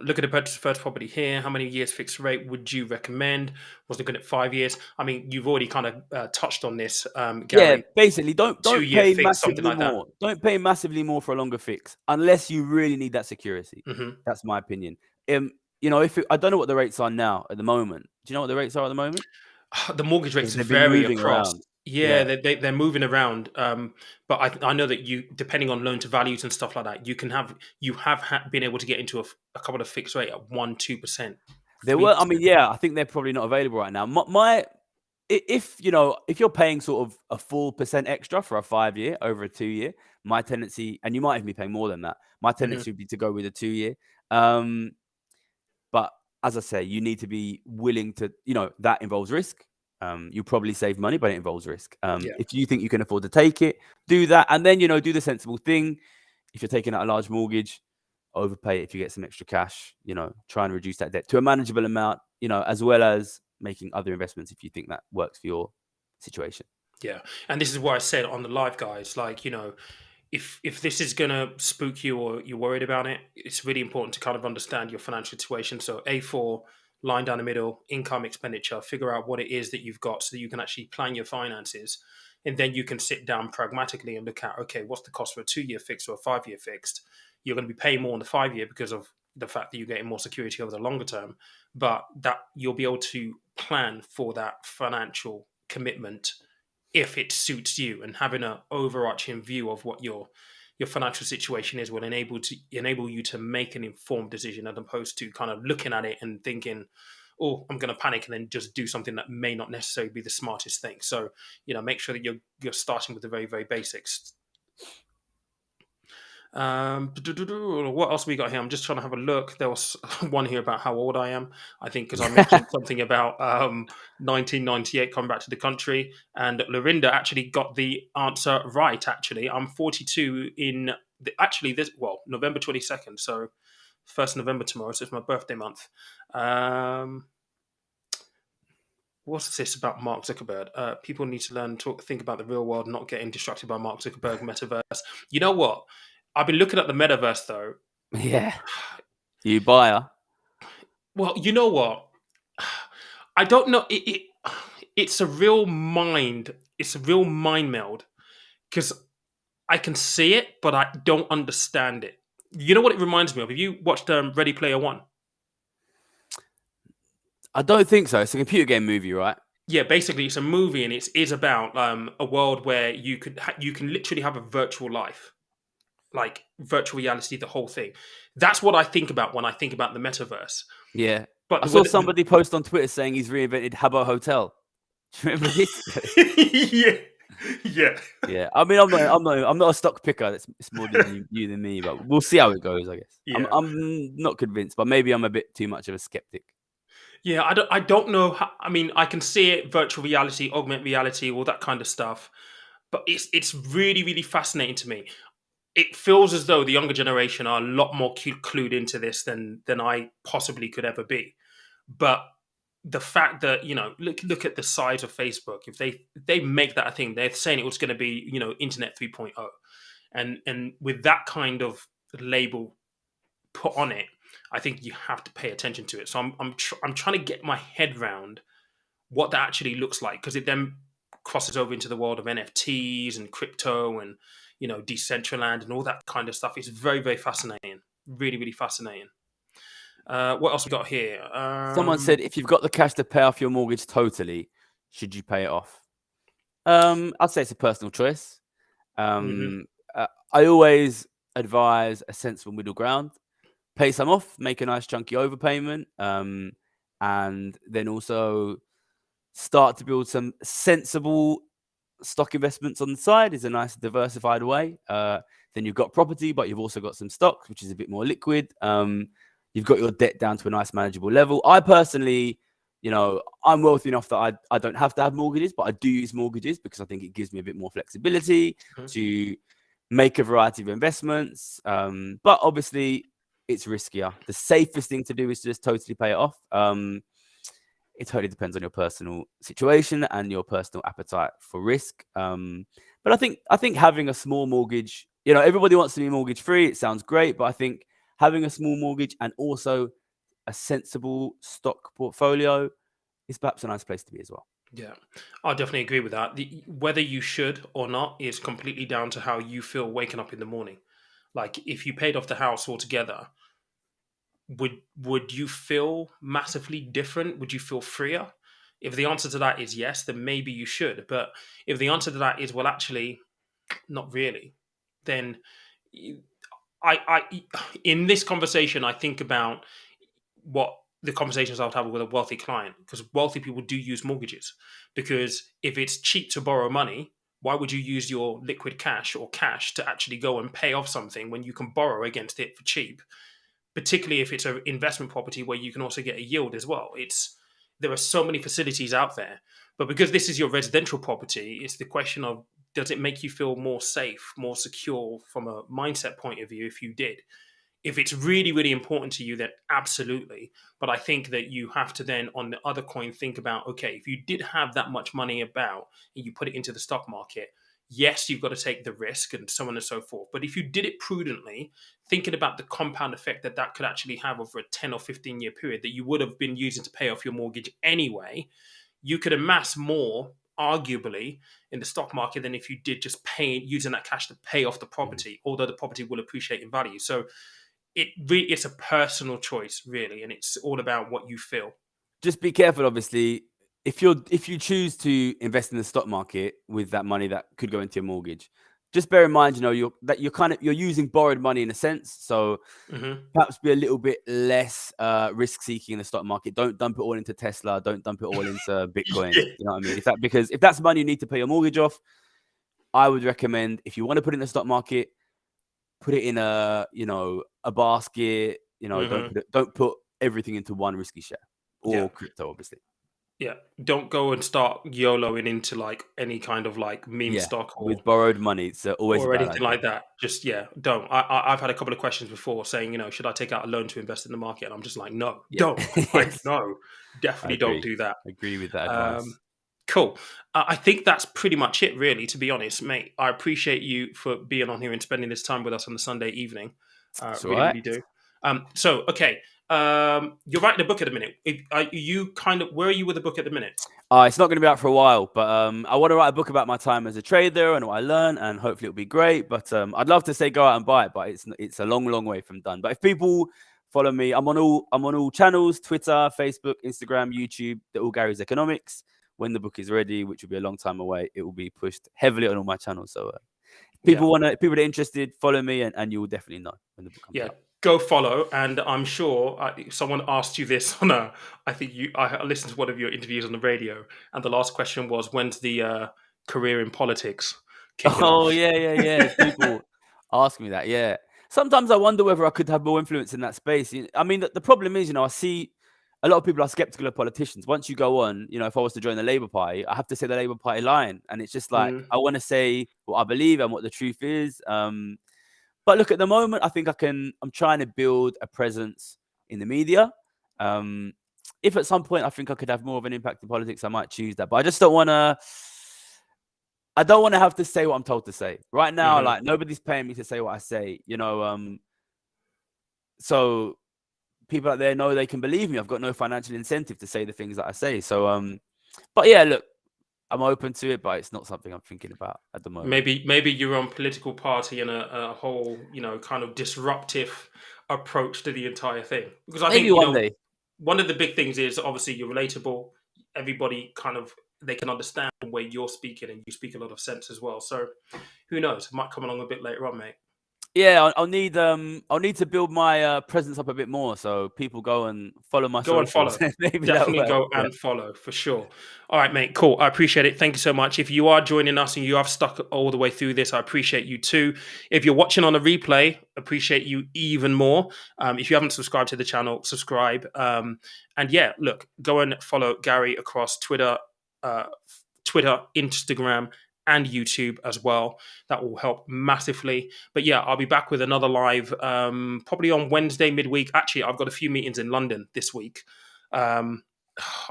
Look at the purchase first property here. How many years fixed rate would you recommend? Was looking at 5 years. I mean, you've already kind of touched on this, Yeah, Gary. basically, don't 2 year pay fix, something massively like that. more. Don't pay massively more for a longer fix unless you really need that security. hmm That's my opinion. If I don't know what the rates are now at the moment. Do you know what the rates are at the moment? The mortgage rates Because they've been vary moving across. around. Yeah, Yeah, they're moving around. But I know that you, depending on loan to values and stuff like that, you have been able to get into a couple of fixed rate at 1-2%, there three were. I percent. mean, yeah, I think they're probably not available right now. If you're paying sort of a full percent extra for a 5 year over a 2 year, my tendency, and you might even be paying more than that, my hmm tendency would be to go with a 2 year. Um, But as I say, you need to be willing to, that involves risk. You probably save money, but it involves risk. Yeah, If you think you can afford to take it, do that. And then, do the sensible thing. If you're taking out a large mortgage, overpay it if you get some extra cash, try and reduce that debt to a manageable amount, as well as making other investments if you think that works for your situation. yeah. And this is what I said on the live, guys. Like, if this is gonna spook you or you're worried about it, it's really important to kind of understand your financial situation. So A4, line down the middle, income, expenditure, figure out what it is that you've got so that you can actually plan your finances. And then you can sit down pragmatically and look at, okay, what's the cost for a 2 year fixed or a 5 year fixed? You're going to be paying more on the 5 year because of the fact that you're getting more security over the longer term, but that you'll be able to plan for that financial commitment if it suits you, and having an overarching view of what your financial situation is will enable you to make an informed decision, as opposed to kind of looking at it and thinking, oh, I'm going to panic and then just do something that may not necessarily be the smartest thing. So make sure that you're starting with the very, very basics. What else we got here? I'm just trying to have a look. There was one here about how old I am. I think because I mentioned something about 1998 coming back to the country, and Lorinda actually got the answer right. Actually, I'm 42 in November 22nd. So 1st November tomorrow. So it's my birthday month. What's this about Mark Zuckerberg? People need to learn to think about the real world, not getting distracted by Mark Zuckerberg metaverse. You know what? I've been looking at the metaverse though. Yeah. You buyer. Well, you know what? I don't know. It's a real mind. It's a real mind meld because I can see it, but I don't understand it. You know what it reminds me of? Have you watched Ready Player One? I don't think so. It's a computer game movie, right? Yeah, basically, it's a movie, and it is about a world where you can literally have a virtual life, like virtual reality, the whole thing. That's what I think about when I think about the metaverse. Yeah. But I saw somebody post on Twitter saying he's reinvented Habbo Hotel. Do you remember this? yeah, yeah. Yeah. I mean, I'm not a stock picker. It's more than you than me, but we'll see how it goes, I guess. Yeah. I'm not convinced, but maybe I'm a bit too much of a skeptic. Yeah, I don't know how, I mean, I can see it, virtual reality, augmented reality, all that kind of stuff. But it's really, really fascinating to me. It feels as though the younger generation are a lot more clued into this than I possibly could ever be. But the fact that, look at the size of Facebook. If they make that a thing, they're saying it was going to be, Internet 3.0. And with that kind of label put on it, I think you have to pay attention to it. So I'm trying to get my head round what that actually looks like, because it then crosses over into the world of NFTs and crypto and Decentraland and all that kind of stuff. It's very, very fascinating. Really, really fascinating. What else we got here? Someone said, if you've got the cash to pay off your mortgage totally, should you pay it off? I'd say it's a personal choice. mhm. I always advise a sensible middle ground. Pay some off, make a nice chunky overpayment, and then also start to build some sensible stock investments on the side is a nice diversified way. Then you've got property, but you've also got some stocks, which is a bit more liquid. You've got your debt down to a nice manageable level. I personally, I'm wealthy enough that I don't have to have mortgages, but I do use mortgages because I think it gives me a bit more flexibility to make a variety of investments. But obviously, it's riskier. The safest thing to do is to just totally pay it off. It totally depends on your personal situation and your personal appetite for risk. But I think having a small mortgage, everybody wants to be mortgage free. It sounds great, but I think having a small mortgage and also a sensible stock portfolio is perhaps a nice place to be as well. Yeah, I definitely agree with that. Whether you should or not is completely down to how you feel waking up in the morning. Like if you paid off the house altogether, would you feel massively different? Would you feel freer? If the answer to that is yes, then maybe you should. But if the answer to that is, well, actually, not really, then I in this conversation, I think about what the conversations I would have with a wealthy client, because wealthy people do use mortgages. Because if it's cheap to borrow money, why would you use your liquid cash or cash to actually go and pay off something when you can borrow against it for cheap? Particularly if it's an investment property where you can also get a yield as well. There are so many facilities out there, but because this is your residential property, it's the question of, does it make you feel more safe, more secure from a mindset point of view if you did? If it's really, really important to you, then absolutely. But I think that you have to then, on the other coin, think about, okay, if you did have that much money about and you put it into the stock market, yes, you've got to take the risk and so on and so forth. But if you did it prudently, thinking about the compound effect that that could actually have over a 10 or 15-year period that you would have been using to pay off your mortgage anyway, you could amass more, arguably, in the stock market than if you did just using that cash to pay off the property, although the property will appreciate in value. So it's a personal choice, really, and it's all about what you feel. Just be careful, obviously. If you choose to invest in the stock market with that money that could go into your mortgage, just bear in mind, you're using borrowed money in a sense. So perhaps be a little bit less risk seeking in the stock market. Don't dump it all into Tesla. Don't dump it all into Bitcoin. Yeah. You know what I mean? Because if that's money you need to pay your mortgage off, I would recommend, if you want to put it in the stock market, put it in a basket. Don't put everything into one risky share or crypto, obviously. Yeah, don't go and start YOLOing into like any kind of like meme stock with borrowed money. It's always a bad anything idea. like that. Just don't. I've had a couple of questions before saying, should I take out a loan to invest in the market? And I'm just like, no, don't. Like, no, definitely don't do that. I agree with that advice. Cool. I think that's pretty much it, really, to be honest, mate. I appreciate you for being on here and spending this time with us on the Sunday evening. Really do. So, okay. You're writing a book at the minute. Where are you with the book at the minute? It's not going to be out for a while, but I want to write a book about my time as a trader and what I learned, and hopefully it'll be great. But I'd love to say go out and buy it, but it's a long way from done. But if people follow me, I'm on all channels: Twitter, Facebook, Instagram, YouTube. They're all Gary's Economics. When the book is ready, which will be a long time away, it will be pushed heavily on all my channels. So people that are interested, follow me, and you will definitely know when the book comes out. Go follow, and I'm sure someone asked you this on I listened to one of your interviews on the radio, and the last question was, when's the career in politics kicking off? Yeah. People ask me that. Yeah, sometimes I wonder whether I could have more influence in that space. I mean, the problem is, I see a lot of people are skeptical of politicians. Once you go on, if I was to join the Labour Party, I have to say the Labour Party line, and it's just like I want to say what I believe and what the truth is. But look, at the moment, I think I'm trying to build a presence in the media. If at some point I think I could have more of an impact in politics, I might choose that. But I just don't want to. I don't want to have to say what I'm told to say right now. Like, nobody's paying me to say what I say, so people out there know they can believe me. I've got no financial incentive to say the things that I say. So, but yeah, look, I'm open to it, but it's not something I'm thinking about at the moment. Maybe your own political party and a whole, kind of disruptive approach to the entire thing. Because I Maybe think, one day. one of the big things is obviously you're relatable. Everybody kind of, they can understand the way you're speaking, and you speak a lot of sense as well. So who knows? It might come along a bit later on, mate. Yeah, I'll need to build my presence up a bit more, so people go and follow my Go and socials. follow. Maybe that'll Definitely work. go Yeah. and follow for sure. All right, mate. Cool. I appreciate it. Thank you so much. If you are joining us and you have stuck all the way through this, I appreciate you too. If you're watching on a replay, appreciate you even more. If you haven't subscribed to the channel, subscribe. And yeah, look, go and follow Gary across uh, Twitter, Instagram, and YouTube as well. That will help massively. But yeah, I'll be back with another live probably on Wednesday midweek. Actually, I've got a few meetings in London this week. Um,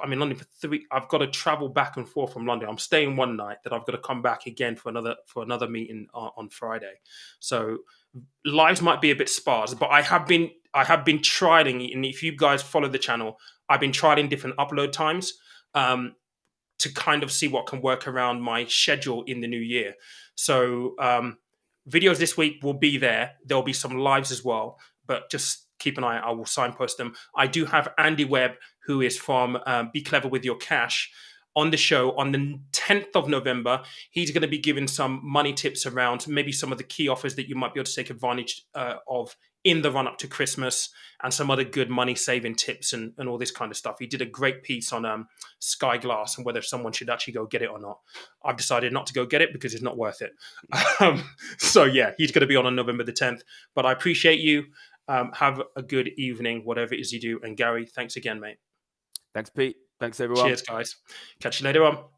I'm in London for 3. I've got to travel back and forth from London. I'm staying one night, then I've got to come back again for another meeting on Friday. So lives might be a bit sparse, but I have been trialing, and if you guys follow the channel, I've been trialing different upload times. To kind of see what can work around my schedule in the new year. So videos this week will be there. There'll be some lives as well, but just keep an eye out. I will signpost them. I do have Andy Webb, who is from Be Clever With Your Cash, on the show on the 10th of November. He's going to be giving some money tips around maybe some of the key offers that you might be able to take advantage of in the run up to Christmas, and some other good money saving tips and all this kind of stuff. He did a great piece on Sky Glass and whether someone should actually go get it or not. I've decided not to go get it because it's not worth it. So yeah, he's going to be on November the 10th. But I appreciate you. Have a good evening, whatever it is you do. And Gary, thanks again, mate. Thanks, Pete. Thanks, everyone. Cheers, guys. Catch you later on.